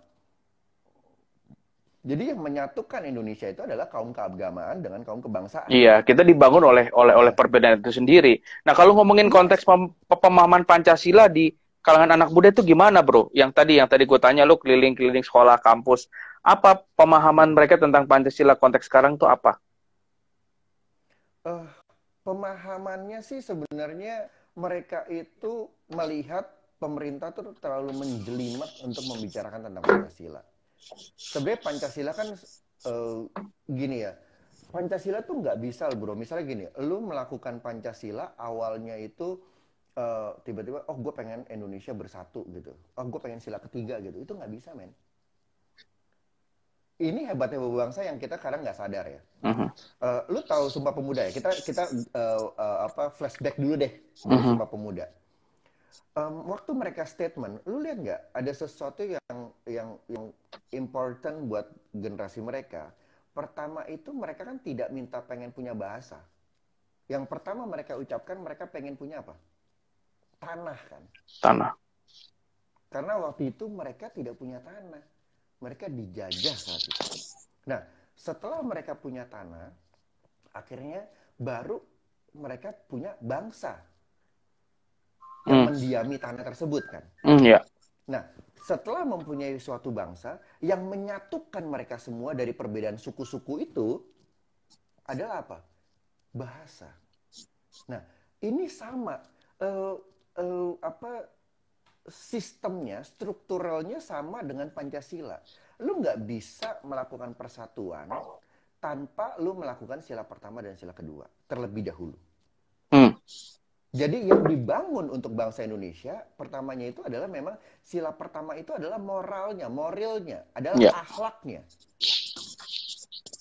Jadi yang menyatukan Indonesia itu adalah kaum keagamaan dengan kaum kebangsaan. Iya, kita dibangun oleh perbedaan itu sendiri. Nah, kalau ngomongin konteks pemahaman Pancasila di kalangan anak muda itu gimana, Bro? Yang tadi gue tanya, lu keliling-keliling sekolah, kampus. Apa pemahaman mereka tentang Pancasila konteks sekarang tuh apa? Pemahamannya sih sebenarnya mereka itu melihat pemerintah tuh terlalu menjelimet untuk membicarakan tentang Pancasila. Sebenarnya Pancasila kan gini ya, Pancasila tuh nggak bisa bro. Misalnya gini, lu melakukan Pancasila awalnya itu tiba-tiba, oh gue pengen Indonesia bersatu gitu, oh gue pengen sila ketiga gitu, itu nggak bisa men. Ini hebatnya bangsa yang kita kadang nggak sadar ya. Lu tahu Sumpah Pemuda ya? Kita flashback dulu deh Sumpah Pemuda. Waktu mereka statement, lu lihat nggak ada sesuatu yang important buat generasi mereka. Pertama itu mereka kan tidak minta pengen punya bahasa. Yang pertama mereka ucapkan mereka pengen punya apa? Tanah kan? Tanah. Karena waktu itu mereka tidak punya tanah. Mereka dijajah saat itu. Nah, setelah mereka punya tanah, akhirnya baru mereka punya bangsa yang mendiami tanah tersebut kan. Yeah. Nah, setelah mempunyai suatu bangsa yang menyatukan mereka semua dari perbedaan suku-suku itu adalah apa? Bahasa. Nah, ini sama sistemnya, strukturalnya sama dengan Pancasila. Lu nggak bisa melakukan persatuan tanpa lu melakukan sila pertama dan sila kedua terlebih dahulu. Jadi yang dibangun untuk bangsa Indonesia, pertamanya itu adalah memang sila pertama itu adalah morilnya, adalah akhlaknya.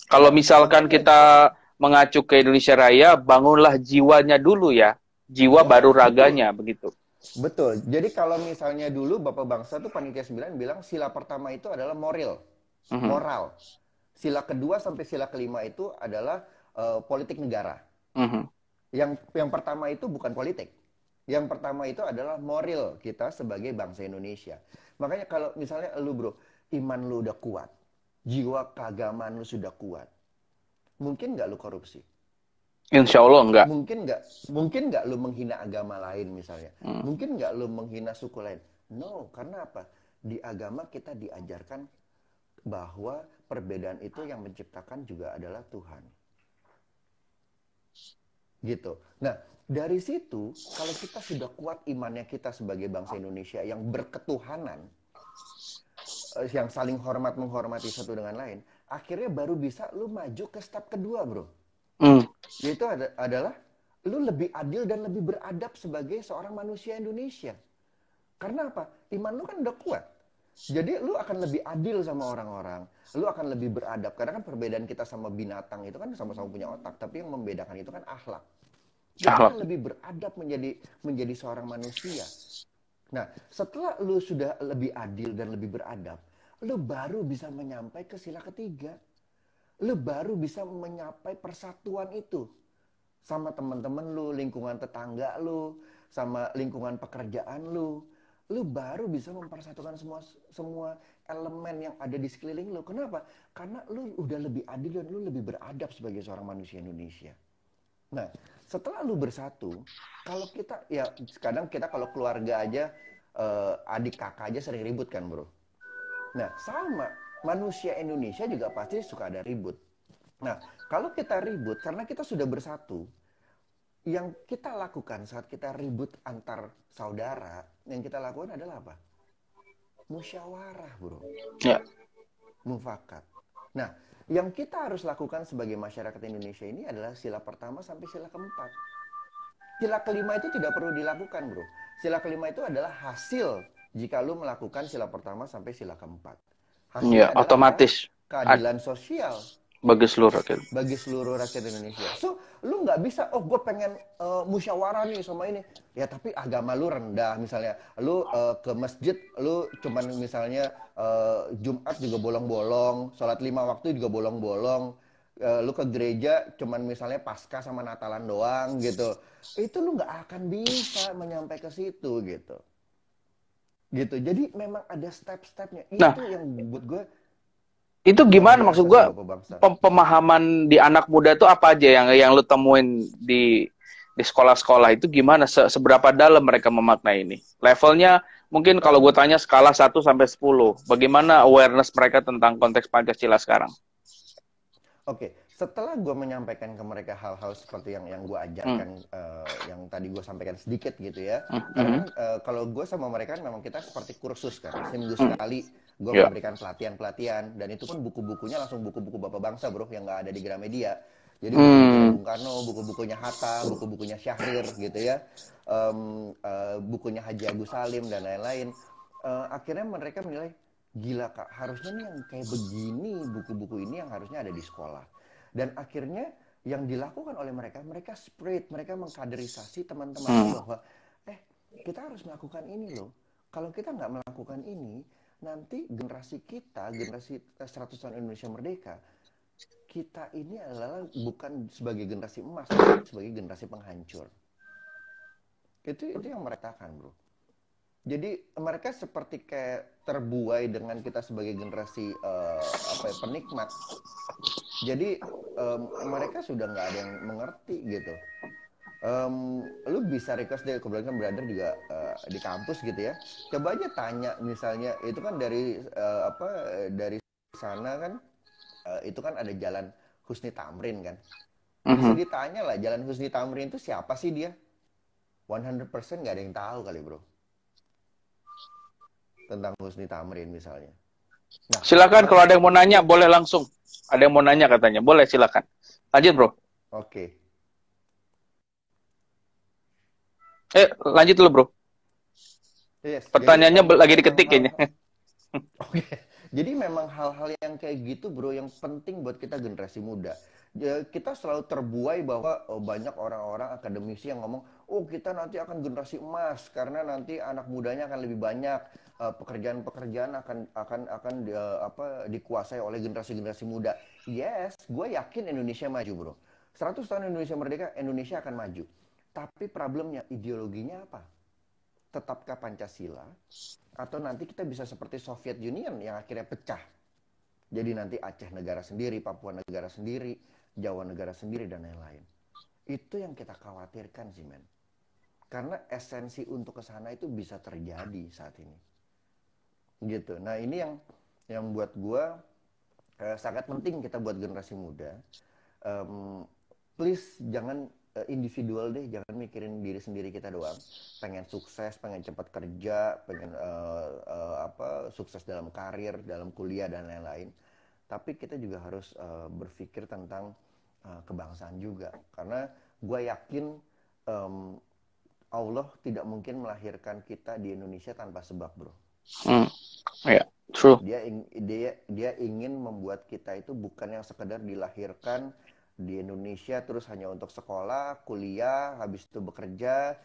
Kalau misalkan kita mengacu ke Indonesia Raya, bangunlah jiwanya dulu ya, jiwa baru raganya, begitu. Betul. Jadi kalau misalnya dulu Bapak Bangsa tuh Panitia 9 bilang sila pertama itu adalah moral. Sila kedua sampai sila kelima itu adalah politik negara. Yang pertama itu bukan politik. Yang pertama itu adalah moral kita sebagai bangsa Indonesia. Makanya kalau misalnya lu bro, iman lu udah kuat, jiwa keagamaan lu sudah kuat, mungkin nggak lu korupsi? Insya Allah enggak. Mungkin nggak lu menghina agama lain misalnya. Mungkin nggak lu menghina suku lain. No, karena apa? Di agama kita diajarkan bahwa perbedaan itu yang menciptakan juga adalah Tuhan. Gitu. Nah, dari situ kalau kita sudah kuat imannya kita sebagai bangsa Indonesia yang berketuhanan, yang saling hormat menghormati satu dengan lain, akhirnya baru bisa lu maju ke step kedua, bro. Yaitu adalah lu lebih adil dan lebih beradab sebagai seorang manusia Indonesia. Karena apa? Iman lu kan udah kuat. Jadi lu akan lebih adil sama orang-orang. Lu akan lebih beradab. Karena kan perbedaan kita sama binatang itu kan sama-sama punya otak. Tapi yang membedakan itu kan akhlak. Kita akan lebih beradab menjadi seorang manusia. Nah, setelah lu sudah lebih adil dan lebih beradab, lu baru bisa menyampai ke sila ketiga. Lu baru bisa menyapai persatuan itu sama teman-teman lu, lingkungan tetangga lu, sama lingkungan pekerjaan lu. Lu baru bisa mempersatukan semua elemen yang ada di sekeliling lu. Kenapa? Karena lu udah lebih adil dan lu lebih beradab sebagai seorang manusia Indonesia. Nah, setelah lu bersatu, kalau kita ya kadang kita kalau keluarga aja adik kakak aja sering ribut kan, bro. Nah, sama manusia Indonesia juga pasti suka ada ribut. Nah, kalau kita ribut karena kita sudah bersatu, yang kita lakukan saat kita ribut antar saudara, yang kita lakukan adalah apa? Musyawarah, bro. Ya. Mufakat. Nah, yang kita harus lakukan sebagai masyarakat Indonesia ini adalah sila pertama sampai sila keempat. Sila kelima itu tidak perlu dilakukan, bro. Sila kelima itu adalah hasil jika lu melakukan sila pertama sampai sila keempat. Hasilnya adalah otomatis keadilan sosial bagi seluruh rakyat Indonesia. So, lu nggak bisa, oh gue pengen musyawarah nih sama ini. Ya tapi agama lu rendah misalnya. Lu ke masjid, lu cuman misalnya Jumat juga bolong-bolong, sholat 5 waktu juga bolong-bolong. Lu ke gereja cuman misalnya Paskah sama Natalan doang gitu. Itu lu nggak akan bisa menyampai ke situ gitu. Gitu. Jadi memang ada step-stepnya. Itu yang buat gue. Itu gimana maksud gue pemahaman di anak muda itu apa aja yang lu temuin di sekolah-sekolah itu gimana, seberapa dalam mereka memaknai ini? Levelnya mungkin kalau gue tanya skala 1 sampai 10, bagaimana awareness mereka tentang konteks Pancasila sekarang? Oke, setelah gue menyampaikan ke mereka hal-hal seperti yang gue ajarkan, yang tadi gue sampaikan sedikit gitu ya. Karena kalau gue sama mereka memang kita seperti kursus kan, seminggu sekali gue memberikan pelatihan-pelatihan, dan itu pun buku-bukunya langsung buku-buku Bapak Bangsa, bro, yang nggak ada di Gramedia. Jadi buku-bukunya Bung Karno, buku-bukunya Hatta, buku-bukunya Syahrir gitu ya, bukunya Haji Agus Salim dan lain-lain. Akhirnya mereka menilai, gila kak, harusnya nih yang kayak begini buku-buku ini yang harusnya ada di sekolah. Dan akhirnya yang dilakukan oleh mereka spread, mereka mengkaderisasi teman-teman bahwa kita harus melakukan ini loh. Kalau kita nggak melakukan ini, nanti generasi kita, generasi 100 tahun Indonesia Merdeka, kita ini adalah bukan sebagai generasi emas, tapi sebagai generasi penghancur. Itu yang mereka katakan, bro. Jadi mereka seperti kayak terbuai dengan kita sebagai generasi penikmat. Jadi mereka sudah nggak ada yang mengerti gitu. Lu bisa request deh, kebetulan brother juga di kampus gitu ya. Coba aja tanya misalnya, itu kan dari dari sana kan, itu kan ada jalan Husni Tamrin kan. Bisa ditanya lah, jalan Husni Tamrin itu siapa sih dia? 100% nggak ada yang tahu kali, bro. Tentang Husni Tamrin misalnya. Nah, silakan kalau ada yang mau nanya boleh langsung. Ada yang mau nanya katanya, boleh silakan. Lanjut, bro. Oke. Lanjut dulu, bro. Yes, pertanyaannya lagi diketik kayaknya. Oke. Jadi memang hal-hal yang kayak gitu, bro, yang penting buat kita generasi muda. Kita selalu terbuai bahwa banyak orang-orang akademisi yang ngomong, oh kita nanti akan generasi emas karena nanti anak mudanya akan lebih banyak, pekerjaan-pekerjaan akan dikuasai oleh generasi-generasi muda. Yes, gue yakin Indonesia maju, bro. 100 tahun Indonesia merdeka, Indonesia akan maju. Tapi problemnya, ideologinya apa? Tetapkah Pancasila? Atau nanti kita bisa seperti Soviet Union yang akhirnya pecah. Jadi nanti Aceh negara sendiri, Papua negara sendiri, Jawa negara sendiri, dan lain-lain. Itu yang kita khawatirkan sih, men. Karena esensi untuk ke sana itu bisa terjadi saat ini. Gitu. Nah, ini yang buat gua sangat penting kita buat generasi muda. Please jangan individual deh, jangan mikirin diri sendiri kita doang. Pengen sukses, pengen cepat kerja, pengen sukses dalam karir, dalam kuliah dan lain-lain. Tapi kita juga harus berpikir tentang kebangsaan juga. Karena gue yakin Allah tidak mungkin melahirkan kita di Indonesia tanpa sebab, bro. Yeah, true. Dia ingin membuat kita itu bukan yang sekedar dilahirkan di Indonesia terus hanya untuk sekolah, kuliah, habis itu bekerja,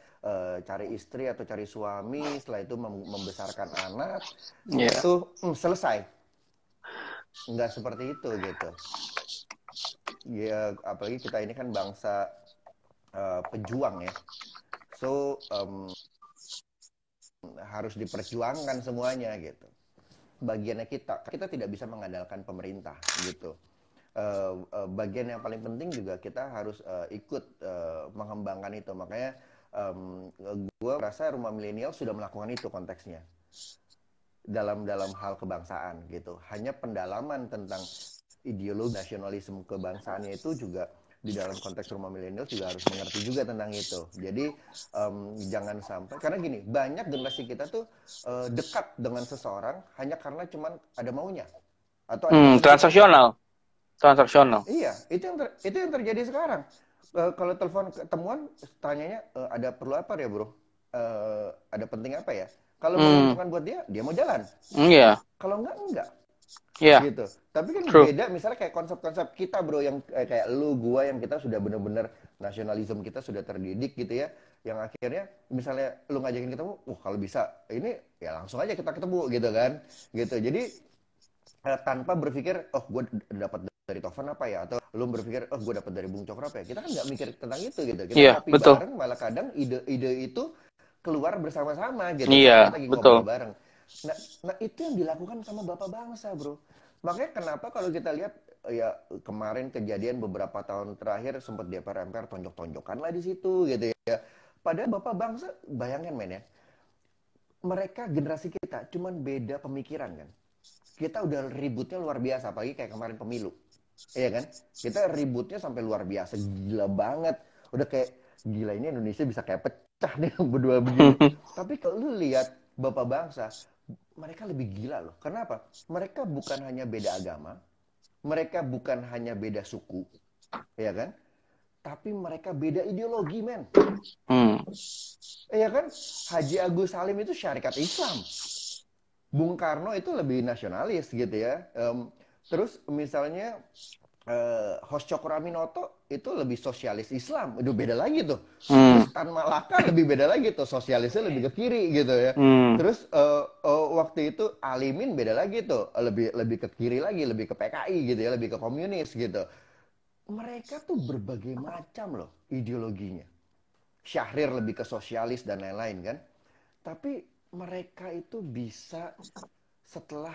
cari istri atau cari suami, setelah itu membesarkan anak, itu selesai. Nggak seperti itu gitu. Ya, apalagi kita ini kan bangsa pejuang ya. So harus diperjuangkan semuanya gitu. Bagiannya kita tidak bisa mengandalkan pemerintah gitu. Bagian yang paling penting juga kita harus ikut mengembangkan itu. Makanya gue rasa Rumah Milenial sudah melakukan itu konteksnya dalam hal kebangsaan gitu. Hanya pendalaman tentang ideologi nasionalisme kebangsaannya itu juga di dalam konteks Rumah Milenial juga harus mengerti juga tentang itu. Jadi jangan sampai, karena gini, banyak generasi kita tuh dekat dengan seseorang hanya karena cuman ada maunya atau ada transaksional. Iya, itu yang terjadi sekarang. Kalau telepon ketemuan, tanyanya ada perlu apa ya, bro? Ada penting apa ya? Kalau menguntungkan buat dia mau jalan. Iya. Kalau enggak. Iya. Gitu. Tapi kan beda, misalnya kayak konsep-konsep kita, bro, yang kayak lu, gua, yang kita sudah bener-bener nasionalisme kita sudah terdidik gitu ya. Yang akhirnya misalnya lu ngajakin ketemu, kalau bisa ini ya langsung aja kita ketemu gitu kan. Gitu. Jadi tanpa berpikir, gue dapat dari Tovan apa ya, atau lu berpikir, gue dapat dari Bung Cokro apa ya. Kita kan nggak mikir tentang itu gitu. Kita ngopi bareng, malah kadang ide-ide itu keluar bersama-sama gitu. Iya, Kita lagi ngobrol bareng. Nah itu yang dilakukan sama Bapak Bangsa, bro. Makanya kenapa kalau kita lihat ya kemarin kejadian beberapa tahun terakhir sempat DPR MPR tonjok-tonjokan lah di situ gitu ya. Padahal Bapak Bangsa, bayangkan men ya, mereka generasi kita cuman beda pemikiran kan. Kita udah ributnya luar biasa, apalagi kayak kemarin pemilu. Iya kan? Kita ributnya sampai luar biasa, gila banget. Udah kayak, gila ini Indonesia bisa kayak pecah nih berdua begini. Tapi kalau lu lihat Bapak Bangsa, mereka lebih gila loh. Kenapa? Mereka bukan hanya beda agama, mereka bukan hanya beda suku, ya kan? Tapi mereka beda ideologi, men. Iya kan? Haji Agus Salim itu syarikat Islam. Bung Karno itu lebih nasionalis gitu ya. Terus misalnya Hos Cokroaminoto itu lebih sosialis Islam. Itu beda lagi tuh. Terus Tan Malaka lebih beda lagi tuh. Sosialisnya lebih ke kiri gitu ya. Terus waktu itu Alimin beda lagi tuh. Lebih ke kiri lagi. Lebih ke PKI gitu ya. Lebih ke komunis gitu. Mereka tuh berbagai macam loh ideologinya. Syahrir lebih ke sosialis dan lain-lain kan. Tapi mereka itu bisa setelah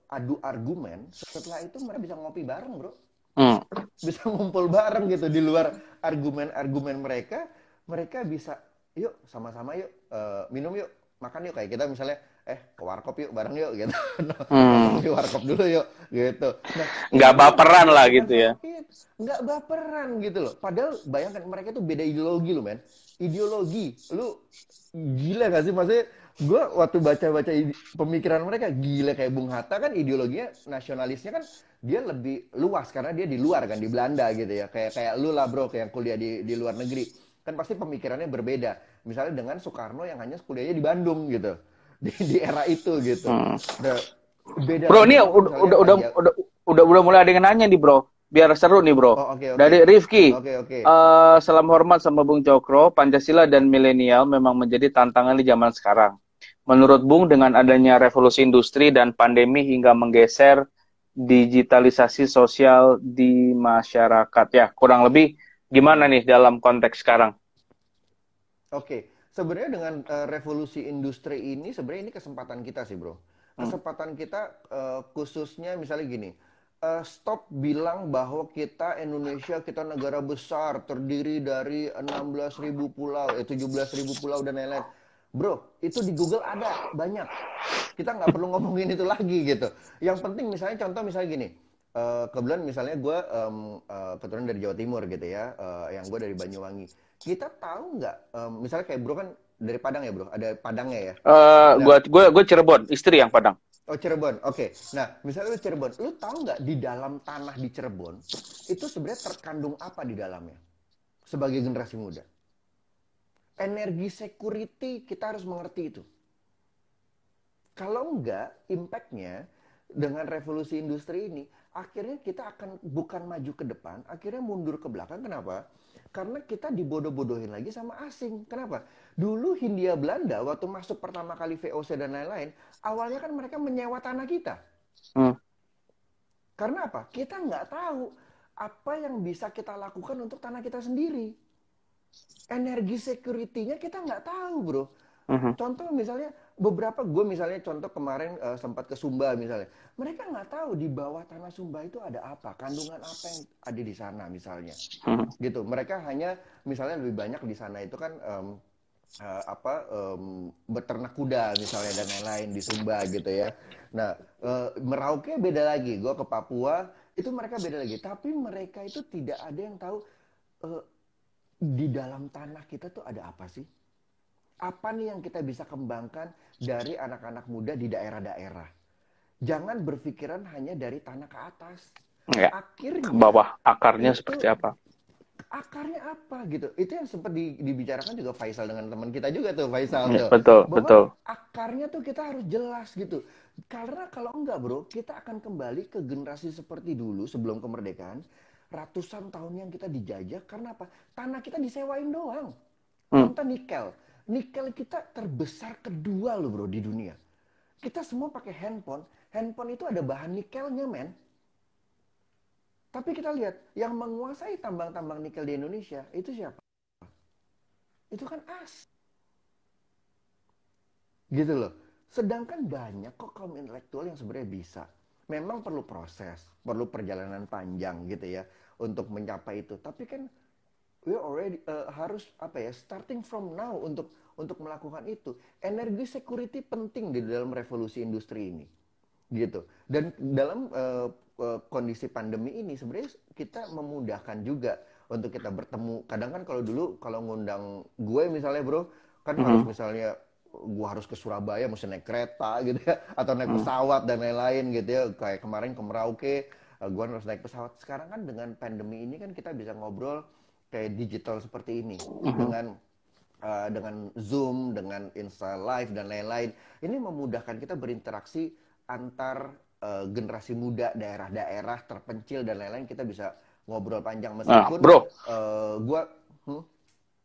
adu argumen, setelah itu mereka bisa ngopi bareng, bro. Bisa ngumpul bareng gitu di luar argumen-argumen mereka bisa yuk sama-sama yuk minum yuk, makan yuk, kayak kita misalnya ke warkop yuk bareng yuk gitu. Di warkop dulu yuk gitu. Nah, nggak baperan lah gitu ya. Nggak baperan gitu loh. Padahal bayangkan mereka tuh beda ideologi loh, men. Ideologi. Lu gila gak sih? Maksudnya gue waktu baca-baca pemikiran mereka, gila, kayak Bung Hatta kan ideologinya nasionalisnya kan dia lebih luas karena dia di luar kan, di Belanda gitu ya. Kayak lu lah, bro, kayak kuliah di luar negeri. Kan pasti pemikirannya berbeda. Misalnya dengan Soekarno yang hanya kuliahnya di Bandung gitu. Di era itu gitu. Beda. Bro, ini udah mulai ada yang nanya nih, bro. Biar seru nih, bro. Okay. Dari Rifki. Okay. Salam hormat sama Bung Cokro. Pancasila dan milenial memang menjadi tantangan di zaman sekarang. Menurut Bung, dengan adanya revolusi industri dan pandemi hingga menggeser digitalisasi sosial di masyarakat, ya kurang lebih gimana nih dalam konteks sekarang? Oke. Sebenarnya dengan revolusi industri ini, sebenarnya ini kesempatan kita sih, bro. Kesempatan kita khususnya misalnya gini, stop bilang bahwa kita Indonesia, kita negara besar, terdiri dari 16.000 pulau, 17.000 pulau dan lain-lain. Bro, itu di Google ada, banyak. Kita nggak perlu ngomongin itu lagi gitu. Yang penting misalnya, contoh misalnya gini, kebetulan misalnya gue keturunan dari Jawa Timur gitu ya, yang gue dari Banyuwangi. Kita tahu nggak, misalnya kayak bro kan dari Padang ya bro, ada Padangnya ya. Nah, Gue Cirebon, istri yang Padang. oh Cirebon, oke. Nah, misalnya lu Cirebon, lu tahu nggak di dalam tanah di Cirebon itu sebenarnya terkandung apa di dalamnya? Sebagai generasi muda, energi security kita harus mengerti itu. Kalau enggak, impact-nya dengan revolusi industri ini, akhirnya kita akan bukan maju ke depan, akhirnya mundur ke belakang. Kenapa? Karena kita dibodoh-bodohin lagi sama asing. Kenapa? Dulu Hindia Belanda waktu masuk pertama kali VOC dan lain-lain, awalnya kan mereka menyewa tanah kita. Karena apa? Kita nggak tahu apa yang bisa kita lakukan untuk tanah kita sendiri. Energi security-nya kita nggak tahu, bro. Contoh misalnya beberapa, gue misalnya contoh kemarin sempat ke Sumba misalnya. Mereka nggak tahu di bawah tanah Sumba itu ada apa, kandungan apa yang ada di sana misalnya. Gitu. Mereka hanya misalnya lebih banyak di sana itu kan beternak kuda misalnya dan lain-lain di Sumba gitu ya. Nah, Merauke beda lagi. Gue ke Papua itu mereka beda lagi. Tapi mereka itu tidak ada yang tahu di dalam tanah kita tuh ada apa sih? Apa nih yang kita bisa kembangkan dari anak-anak muda di daerah-daerah? Jangan berpikiran hanya dari tanah ke atas. Ya, akhirnya ke bawah, akarnya seperti apa? Akarnya apa gitu? Itu yang sempat dibicarakan juga Faisal dengan teman kita juga tuh, Faisal tuh. Betul, Bahwa betul. akarnya tuh kita harus jelas gitu. Karena kalau enggak bro, kita akan kembali ke generasi seperti dulu sebelum kemerdekaan. Ratusan tahun yang kita dijajah karena apa? Tanah kita disewain doang. Contoh nikel. Nikel kita terbesar kedua loh bro di dunia. Kita semua pakai handphone. Handphone itu ada bahan nikelnya men. Tapi kita lihat, yang menguasai tambang-tambang nikel di Indonesia, itu siapa? Itu kan gitu loh. Sedangkan banyak kok kaum intelektual yang sebenarnya bisa. Memang perlu proses, perlu perjalanan panjang gitu ya, untuk mencapai itu. Tapi kan we already harus starting from now untuk melakukan itu. Energi security penting di dalam revolusi industri ini, gitu. Dan dalam kondisi pandemi ini sebenarnya kita memudahkan juga untuk kita bertemu. Kadang kan kalau dulu kalau ngundang gue misalnya bro, kan harus misalnya gue harus ke Surabaya mesti naik kereta gitu ya, atau naik pesawat dan lain-lain gitu ya. Kayak kemarin ke Merauke, gue harus naik pesawat. Sekarang kan dengan pandemi ini kan kita bisa ngobrol kayak digital seperti ini dengan Zoom, dengan Insta Live dan lain-lain. Ini memudahkan kita berinteraksi antar generasi muda, daerah-daerah terpencil dan lain-lain. Kita bisa ngobrol panjang meskipun bro,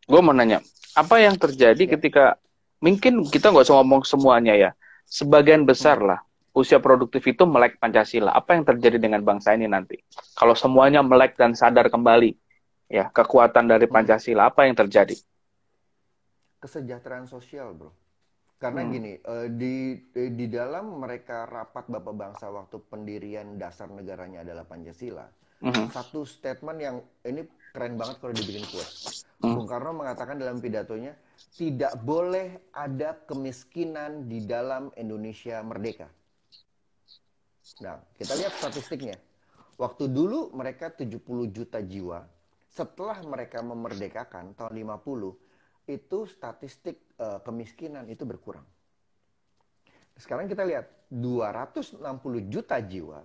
gue mau nanya, apa yang terjadi ketika mungkin kita nggak usah ngomong semuanya ya, sebagian besar lah usia produktif itu melek Pancasila. Apa yang terjadi dengan bangsa ini nanti? Kalau semuanya melek dan sadar kembali, ya kekuatan dari Pancasila, apa yang terjadi? Kesejahteraan sosial, bro. Karena gini, di dalam mereka rapat Bapak Bangsa waktu pendirian dasar negaranya adalah Pancasila, satu statement yang ini keren banget kalau dibikin quotes. Bung Karno mengatakan dalam pidatonya, tidak boleh ada kemiskinan di dalam Indonesia merdeka. Nah, kita lihat statistiknya. Waktu dulu mereka 70 juta jiwa. Setelah mereka memerdekakan tahun 50, itu statistik kemiskinan itu berkurang. Sekarang kita lihat 260 juta jiwa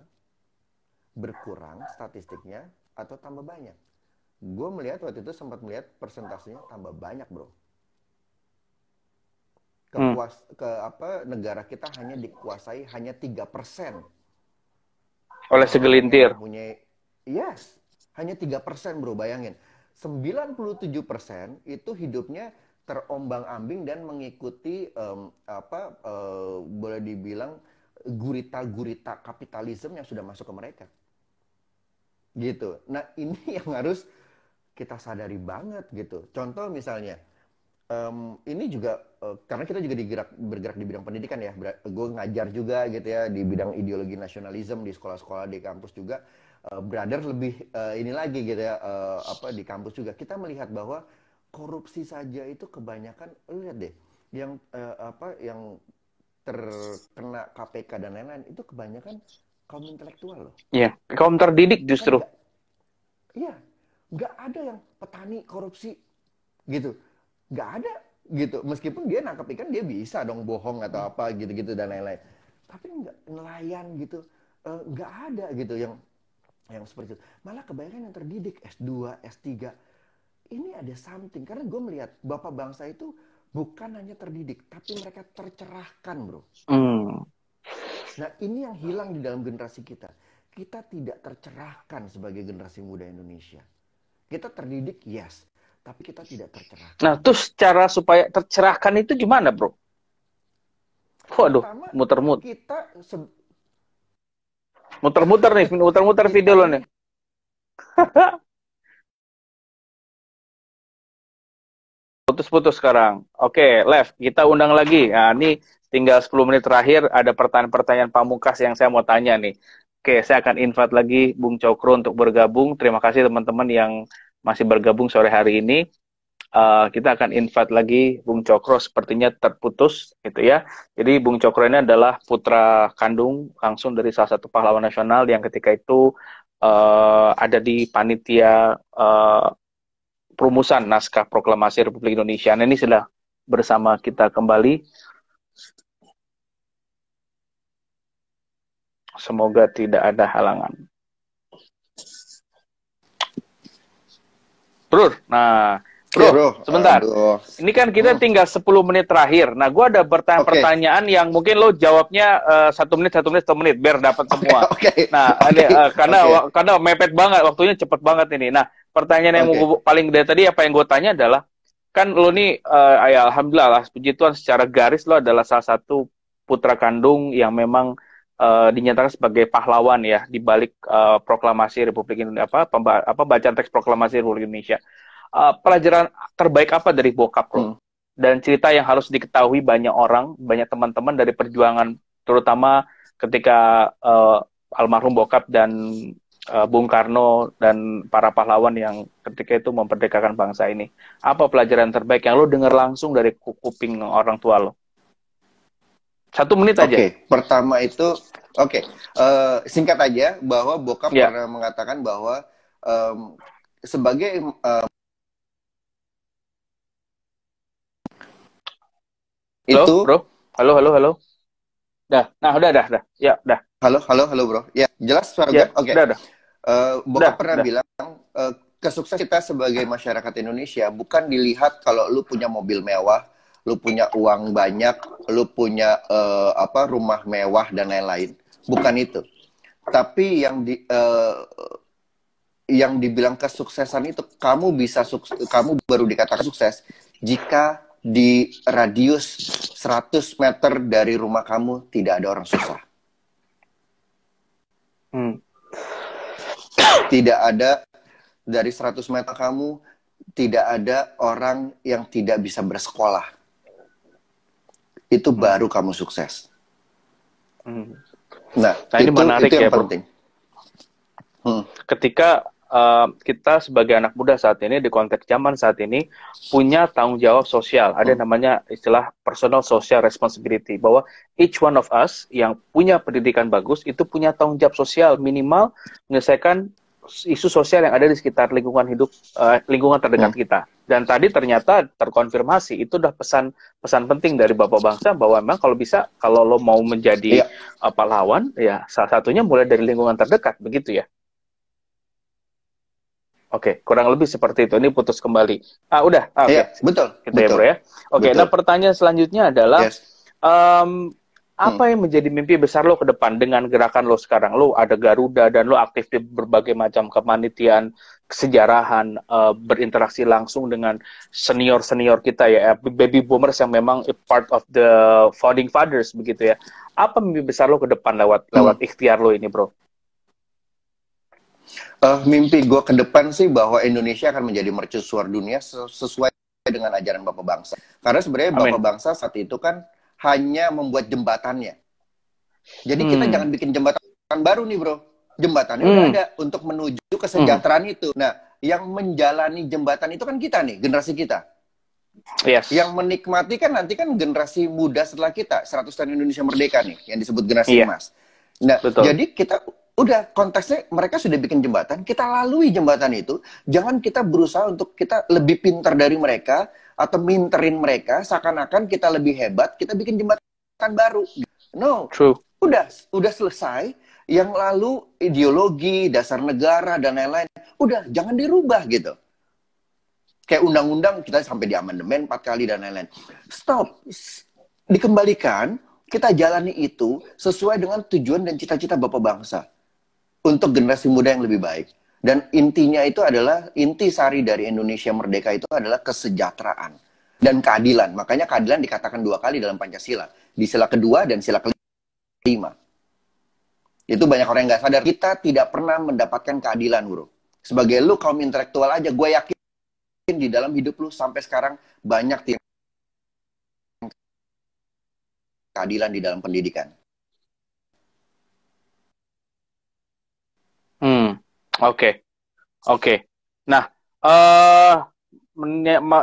berkurang statistiknya atau tambah banyak. Gue melihat waktu itu sempat melihat persentasenya tambah banyak bro. Negara kita hanya dikuasai hanya 3% oleh segelintir. Yes, hanya 3% bro, bayangin. 97% itu hidupnya terombang-ambing dan mengikuti boleh dibilang gurita-gurita kapitalisme yang sudah masuk ke mereka. Gitu. Nah, ini yang harus kita sadari banget gitu. Contoh misalnya ini juga karena kita juga bergerak di bidang pendidikan ya. Gue ngajar juga gitu ya di bidang ideologi nasionalisme di sekolah-sekolah di kampus juga. Brother lebih ini lagi gitu ya, apa di kampus juga kita melihat bahwa korupsi saja itu kebanyakan, lu lihat deh, yang yang terkena KPK dan lain-lain itu kebanyakan kaum intelektual loh. Iya, kaum terdidik justru. Iya, nggak ada yang petani korupsi gitu, nggak ada gitu. Meskipun dia nangkep ikan dia bisa dong bohong atau apa gitu-gitu dan lain-lain. Tapi nggak, nelayan gitu, nggak ada gitu yang seperti itu. Malah kebanyakan yang terdidik S2, S3. Ini ada something karena gue melihat bapak bangsa itu bukan hanya terdidik, tapi mereka tercerahkan, bro. Nah, ini yang hilang di dalam generasi kita. Kita tidak tercerahkan sebagai generasi muda Indonesia. Kita terdidik, yes, tapi kita tidak tercerahkan. Nah, terus cara supaya tercerahkan itu gimana, bro? Waduh, muter-muter. Muter-muter nih, muter-muter video lo nih. Putus-putus sekarang. Oke, Lev, kita undang lagi. Nah, ini tinggal 10 menit terakhir, ada pertanyaan-pertanyaan pamungkas yang saya mau tanya nih. Oke, saya akan invite lagi Bung Cokro untuk bergabung. Terima kasih teman-teman yang masih bergabung sore hari ini. Kita akan invite lagi Bung Cokro, sepertinya terputus gitu ya. Jadi Bung Cokro ini adalah putra kandung langsung dari salah satu pahlawan nasional yang ketika itu ada di panitia perumusan naskah proklamasi Republik Indonesia. Nah, ini sudah bersama kita kembali. Semoga tidak ada halangan. Bro, nah, bro, sebentar. Aduh. Ini kan kita tinggal 10 menit terakhir. Nah, gue ada pertanyaan yang mungkin lo jawabnya 1 menit, 1 menit, biar dapat semua. Nah, ini karena mepet banget, waktunya cepet banget ini. Nah, pertanyaan yang paling dari tadi apa yang gue tanya adalah, kan lo nih, ya alhamdulillah lah, puji Tuhan secara garis lo adalah salah satu putra kandung yang memang dinyatakan sebagai pahlawan ya di balik proklamasi Republik Indonesia, bacaan teks proklamasi Republik Indonesia. Pelajaran terbaik apa dari bokap lo? Dan cerita yang harus diketahui banyak orang, banyak teman-teman dari perjuangan, terutama ketika almarhum bokap dan Bung Karno dan para pahlawan yang ketika itu memerdekakan bangsa ini. Apa pelajaran terbaik yang lo dengar langsung dari kuping orang tua lo? 1 menit aja. Pertama itu, singkat aja bahwa bokap pernah mengatakan bahwa sebagai itu, bro. Halo. Dah. Ya, dah. Halo, bro. Ya, jelas suara gue. Udah. Bokap pernah bilang kesuksesan kita sebagai masyarakat Indonesia bukan dilihat kalau lu punya mobil mewah, lu punya uang banyak, lu punya rumah mewah dan lain-lain. Bukan itu. Tapi yang dibilang kesuksesan itu kamu baru dikatakan sukses jika di radius 100 meter dari rumah kamu tidak ada orang susah. Tidak ada dari 100 meter kamu tidak ada orang yang tidak bisa bersekolah. Itu baru kamu sukses. Nah, ini menarik itu ya, yang penting. Ketika kita sebagai anak muda saat ini, di konteks zaman saat ini, punya tanggung jawab sosial. Ada namanya istilah personal social responsibility. Bahwa each one of us yang punya pendidikan bagus, itu punya tanggung jawab sosial minimal menyelesaikan isu sosial yang ada di sekitar lingkungan hidup, lingkungan terdekat kita. Dan tadi ternyata terkonfirmasi, itu udah pesan penting dari Bapak Bangsa, bahwa memang kalau bisa, kalau lo mau menjadi pahlawan, ya salah satunya mulai dari lingkungan terdekat, begitu ya? Oke, kurang lebih seperti itu. Ini putus kembali. Udah. Iya, betul. Kita ya, bro ya. Oke, nah pertanyaan selanjutnya adalah, apa yang menjadi mimpi besar lo ke depan dengan gerakan lo sekarang? Lo ada Garuda dan lo aktif di berbagai macam kepanitiaan, kesejarahan, berinteraksi langsung dengan senior-senior kita ya, baby boomers yang memang part of the founding fathers begitu ya. Apa mimpi besar lo ke depan lewat ikhtiar lo ini, bro? Mimpi gue ke depan sih bahwa Indonesia akan menjadi mercusuar dunia sesuai dengan ajaran Bapak Bangsa. Karena sebenarnya Amin. Bapak Bangsa saat itu kan hanya membuat jembatannya. Jadi kita jangan bikin jembatan baru nih bro. Jembatannya udah ada untuk menuju kesejahteraan itu. Nah, yang menjalani jembatan itu kan kita nih, generasi kita. Yes. Yang menikmati kan nanti kan generasi muda setelah kita, 100 tahun Indonesia Merdeka nih, yang disebut generasi emas. Nah, betul. jadi kita udah konteksnya mereka sudah bikin jembatan, kita lalui jembatan itu. Jangan kita berusaha untuk kita lebih pintar dari mereka atau minterin mereka, seakan-akan kita lebih hebat, kita bikin jembatan baru. No, true. Udah selesai. Yang lalu ideologi, dasar negara dan lain-lain, udah jangan dirubah gitu. Kayak undang-undang kita sampai di amandemen 4 kali dan lain-lain. Stop, dikembalikan. Kita jalani itu sesuai dengan tujuan dan cita-cita Bapak Bangsa untuk generasi muda yang lebih baik. Dan intinya itu adalah, inti sari dari Indonesia Merdeka itu adalah kesejahteraan dan keadilan. Makanya keadilan dikatakan 2 kali dalam Pancasila. Di sila kedua dan sila kelima. Itu banyak orang yang nggak sadar. Kita tidak pernah mendapatkan keadilan, bro. Sebagai lu kaum intelektual aja, gue yakin di dalam hidup lu sampai sekarang banyak keadilan di dalam pendidikan. Oke. Nah,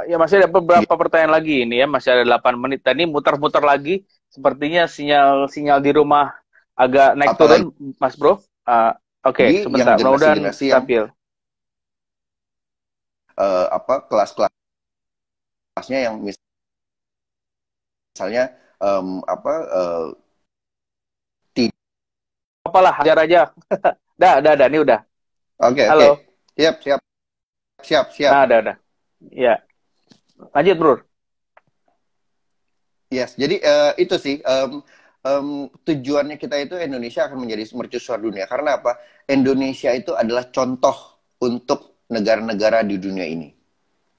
ya masih ada beberapa pertanyaan lagi ini ya, masih ada 8 menit. Tadi muter-muter lagi, sepertinya sinyal di rumah agak naik turun, Mas Bro. Oke, sebentar. Mudah-mudahan stabil. Kelas-kelasnya yang misalnya apalah, hajar aja. Dah, ini udah. Oke. Halo. Siap. Nah, udah. Ya. Lanjut, Bro. Yes, jadi itu sih tujuannya kita itu Indonesia akan menjadi mercusuar dunia. Karena apa? Indonesia itu adalah contoh untuk negara-negara di dunia ini.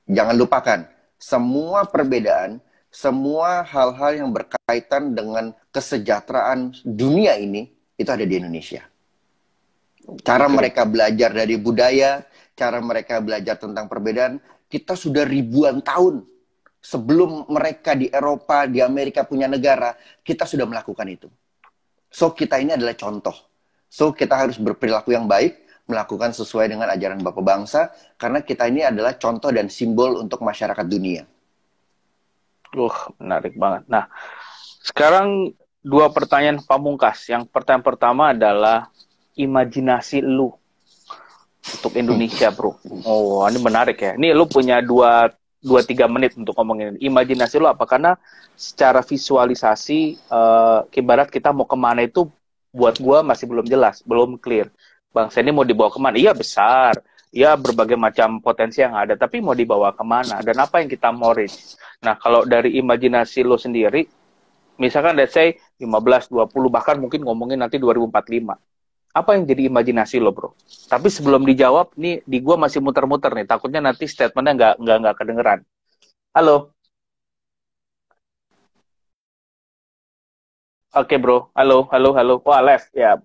Jangan lupakan, semua perbedaan, semua hal-hal yang berkaitan dengan kesejahteraan dunia ini, itu ada di Indonesia. Cara mereka belajar dari budaya, cara mereka belajar tentang perbedaan, kita sudah ribuan tahun sebelum mereka di Eropa, di Amerika punya negara, kita sudah melakukan itu. So, kita ini adalah contoh. So, kita harus berperilaku yang baik, melakukan sesuai dengan ajaran Bapak Bangsa, karena kita ini adalah contoh dan simbol untuk masyarakat dunia. Menarik banget. Nah, sekarang 2 pertanyaan pamungkas. Yang pertanyaan pertama adalah imajinasi lu untuk Indonesia, Bro. Oh, ini menarik ya. Ini lu punya 2-3 menit untuk ngomongin imajinasi lu apa? Karena secara visualisasi ibarat kita mau kemana itu buat gua masih belum jelas, belum clear. Bangsa ini mau dibawa kemana? Iya besar, iya berbagai macam potensi yang ada, tapi mau dibawa kemana? Dan apa yang kita mau reach? Nah, kalau dari imajinasi lu sendiri, misalkan let's say 15, 20, bahkan mungkin ngomongin nanti 2045. Apa yang jadi imajinasi lo, Bro? Tapi sebelum dijawab, nih di gua masih muter-muter nih. Takutnya nanti statementnya nggak kedengeran. Halo. Oke, Bro. Halo. Wah, left. Ya.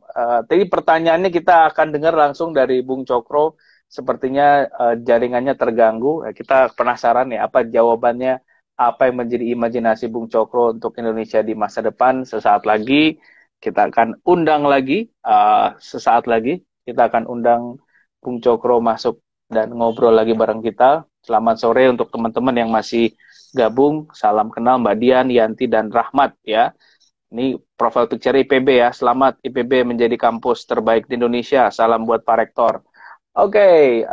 Tadi pertanyaannya kita akan dengar langsung dari Bung Cokro. Sepertinya jaringannya terganggu. Kita penasaran nih, apa jawabannya? Apa yang menjadi imajinasi Bung Cokro untuk Indonesia di masa depan? Sesaat lagi. Kita akan undang lagi, sesaat lagi, kita akan undang Bung Cokro masuk dan ngobrol lagi bareng kita. Selamat sore untuk teman-teman yang masih gabung. Salam kenal Mbak Dian, Yanti, dan Rahmat ya. Ini profil picture IPB ya. Selamat IPB menjadi kampus terbaik di Indonesia. Salam buat Pak Rektor. Oke,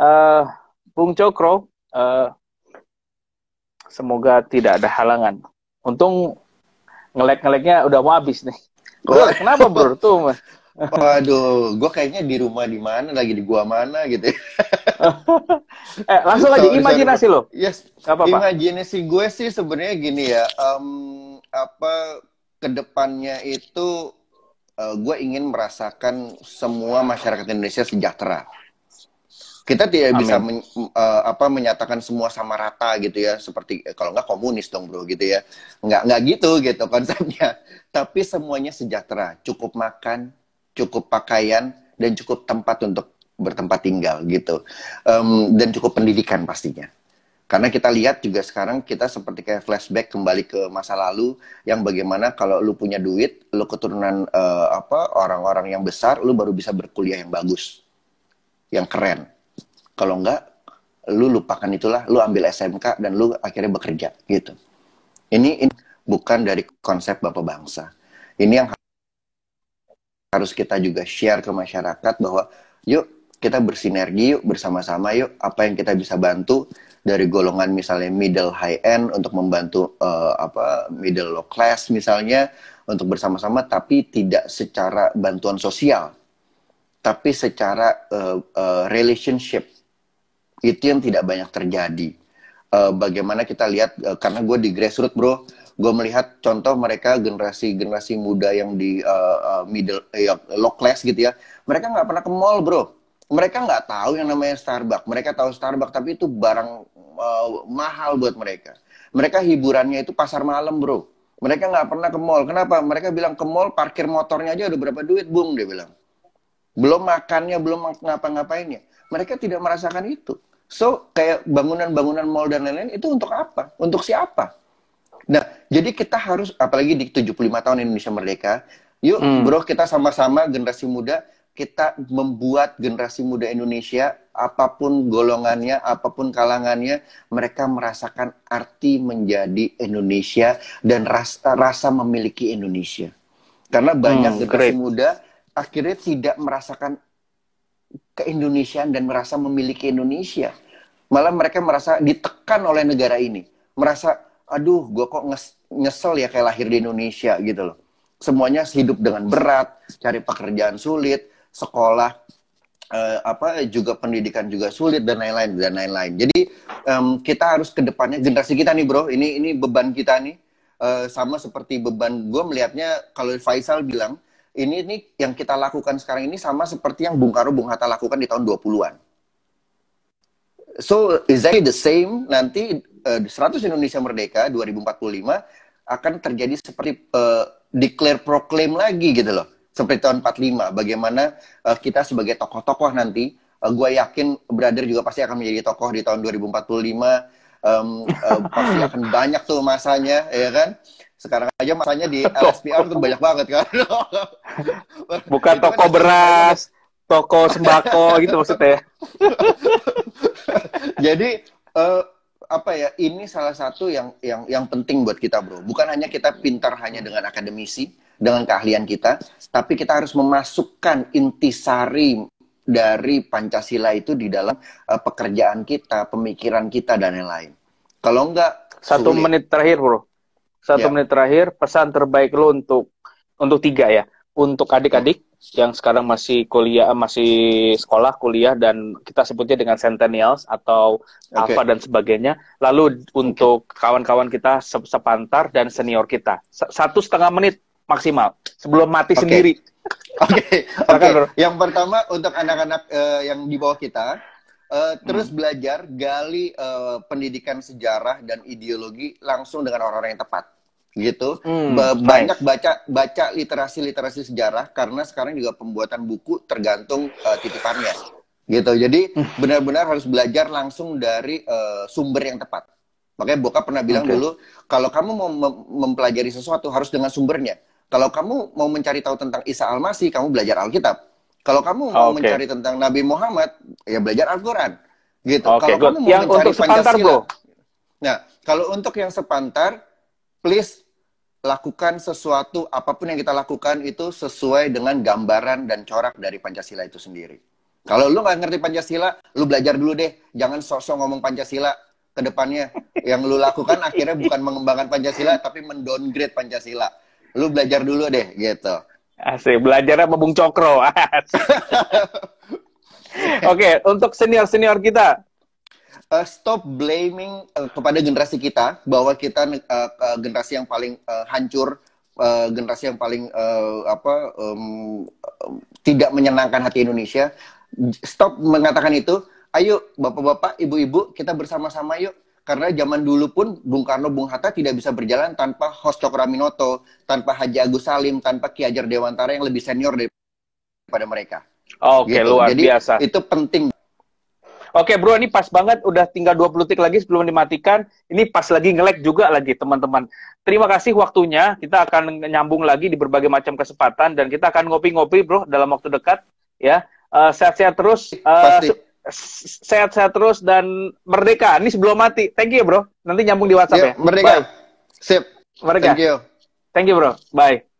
Bung Cokro, semoga tidak ada halangan. Untung ngelek-ngeleknya udah mau habis nih. Bro, kenapa bro? Tuh. Waduh, gue kayaknya di rumah di mana, lagi di gua mana gitu. Langsung aja imajinasi lo. Yes. Imajinasi gue sih sebenarnya gini ya. Kedepannya itu gue ingin merasakan semua masyarakat Indonesia sejahtera. Kita tidak bisa menyatakan semua sama rata gitu ya, seperti kalau nggak komunis dong bro gitu ya, nggak gitu konsepnya. Tapi semuanya sejahtera, cukup makan, cukup pakaian, dan cukup tempat untuk bertempat tinggal gitu, dan cukup pendidikan pastinya. Karena kita lihat juga sekarang kita seperti kayak flashback kembali ke masa lalu yang bagaimana kalau lu punya duit, lu keturunan orang-orang yang besar, lu baru bisa berkuliah yang bagus, yang keren. Kalau enggak, lu lupakan itulah, lu ambil SMK dan lu akhirnya bekerja gitu. Ini bukan dari konsep Bapak Bangsa. Ini yang harus kita juga share ke masyarakat bahwa yuk kita bersinergi yuk bersama-sama yuk apa yang kita bisa bantu dari golongan misalnya middle high end untuk membantu middle low class misalnya untuk bersama-sama tapi tidak secara bantuan sosial tapi secara relationship itu yang tidak banyak terjadi. Bagaimana kita lihat karena gue di grassroots bro, gue melihat contoh mereka generasi muda yang di middle low class gitu ya, mereka nggak pernah ke mall bro, mereka nggak tahu yang namanya Starbucks, mereka tahu Starbucks tapi itu barang mahal buat mereka. Mereka hiburannya itu pasar malam bro, mereka nggak pernah ke mall. Kenapa? Mereka bilang ke mall parkir motornya aja udah berapa duit bung, dia bilang, belum makannya, belum ngapa-ngapainnya, mereka tidak merasakan itu. So, kayak bangunan-bangunan mall dan lain-lain, itu untuk apa? Untuk siapa? Nah, jadi kita harus, apalagi di 75 tahun Indonesia Merdeka, yuk bro, kita sama-sama generasi muda, kita membuat generasi muda Indonesia, apapun golongannya, apapun kalangannya, mereka merasakan arti menjadi Indonesia dan rasa memiliki Indonesia. Karena banyak generasi muda akhirnya tidak merasakan keindonesiaan dan merasa memiliki Indonesia. Malah mereka merasa ditekan oleh negara ini. Merasa, aduh, gue kok nyesel ya kayak lahir di Indonesia gitu loh. Semuanya hidup dengan berat, cari pekerjaan sulit, sekolah, juga pendidikan juga sulit dan lain-lain. Jadi kita harus ke depannya, generasi kita nih bro, ini beban kita nih. Sama seperti beban, gue melihatnya kalau Faisal bilang, ini yang kita lakukan sekarang ini sama seperti yang Bung Karno, Bung Hatta lakukan di tahun 20-an. So, exactly the same, nanti 100 Indonesia Merdeka 2045 akan terjadi seperti declare proclaim lagi gitu loh. Seperti tahun 45, bagaimana kita sebagai tokoh-tokoh nanti, gue yakin brother juga pasti akan menjadi tokoh di tahun 2045, pasti akan banyak tuh masanya, ya kan? Sekarang aja masanya di LSPR tuh banyak banget kan. Bukan toko beras, toko sembako gitu maksudnya. Jadi ini salah satu yang penting buat kita bro. Bukan hanya kita pintar hanya dengan akademisi, dengan keahlian kita, tapi kita harus memasukkan intisari dari Pancasila itu di dalam pekerjaan kita, pemikiran kita dan lain-lain. Kalau enggak, 1 menit terakhir bro. 1 menit terakhir, pesan terbaik lo untuk 3 ya. Untuk adik-adik yang sekarang masih kuliah, masih sekolah, kuliah, dan kita sebutnya dengan centennials atau alpha dan sebagainya. Lalu untuk kawan-kawan kita sepantar dan senior kita. 1,5 menit maksimal sebelum mati sendiri. Oke. Yang pertama untuk anak-anak yang di bawah kita, terus belajar, gali pendidikan sejarah dan ideologi langsung dengan orang-orang yang tepat, gitu. Banyak baca literasi sejarah karena sekarang juga pembuatan buku tergantung titipannya, gitu. Jadi benar-benar harus belajar langsung dari sumber yang tepat. Makanya bokap pernah bilang dulu, kalau kamu mau mempelajari sesuatu harus dengan sumbernya. Kalau kamu mau mencari tahu tentang Isa Al-Masih, kamu belajar Alkitab. Kalau kamu mau mencari tentang Nabi Muhammad, ya belajar Al-Quran. Gitu. Kalau kamu mau yang mencari untuk sepantar, Pancasila, bro. Nah, kalau untuk yang sepantar, please lakukan sesuatu, apapun yang kita lakukan itu sesuai dengan gambaran dan corak dari Pancasila itu sendiri. Kalau lu nggak ngerti Pancasila, lu belajar dulu deh. Jangan sosok ngomong Pancasila ke depannya. Yang lu lakukan akhirnya bukan mengembangkan Pancasila, tapi mendowngrade Pancasila. Lu belajar dulu deh, gitu. Asik, belajarnya sama Bung Cokro. Oke, untuk senior-senior kita. Stop blaming kepada generasi kita, bahwa kita generasi yang paling hancur, generasi yang paling tidak menyenangkan hati Indonesia. Stop mengatakan itu. Ayo, bapak-bapak, ibu-ibu, kita bersama-sama yuk. Karena zaman dulu pun Bung Karno, Bung Hatta tidak bisa berjalan tanpa Hos Cokroaminoto, tanpa Haji Agus Salim, tanpa Ki Hajar Dewantara yang lebih senior daripada mereka. Oke, gitu. Luar Jadi, biasa. itu penting. Oke bro, ini pas banget, udah tinggal 20 detik lagi sebelum dimatikan. Ini pas lagi nge-lag juga lagi teman-teman. Terima kasih waktunya, kita akan nyambung lagi di berbagai macam kesempatan, dan kita akan ngopi-ngopi bro dalam waktu dekat. Ya, sehat-sehat terus, sehat-sehat terus, dan merdeka. Ini sebelum mati, thank you bro. Nanti nyambung di WhatsApp ya. Merdeka. Sip. Merdeka. Thank you. Thank you bro, bye.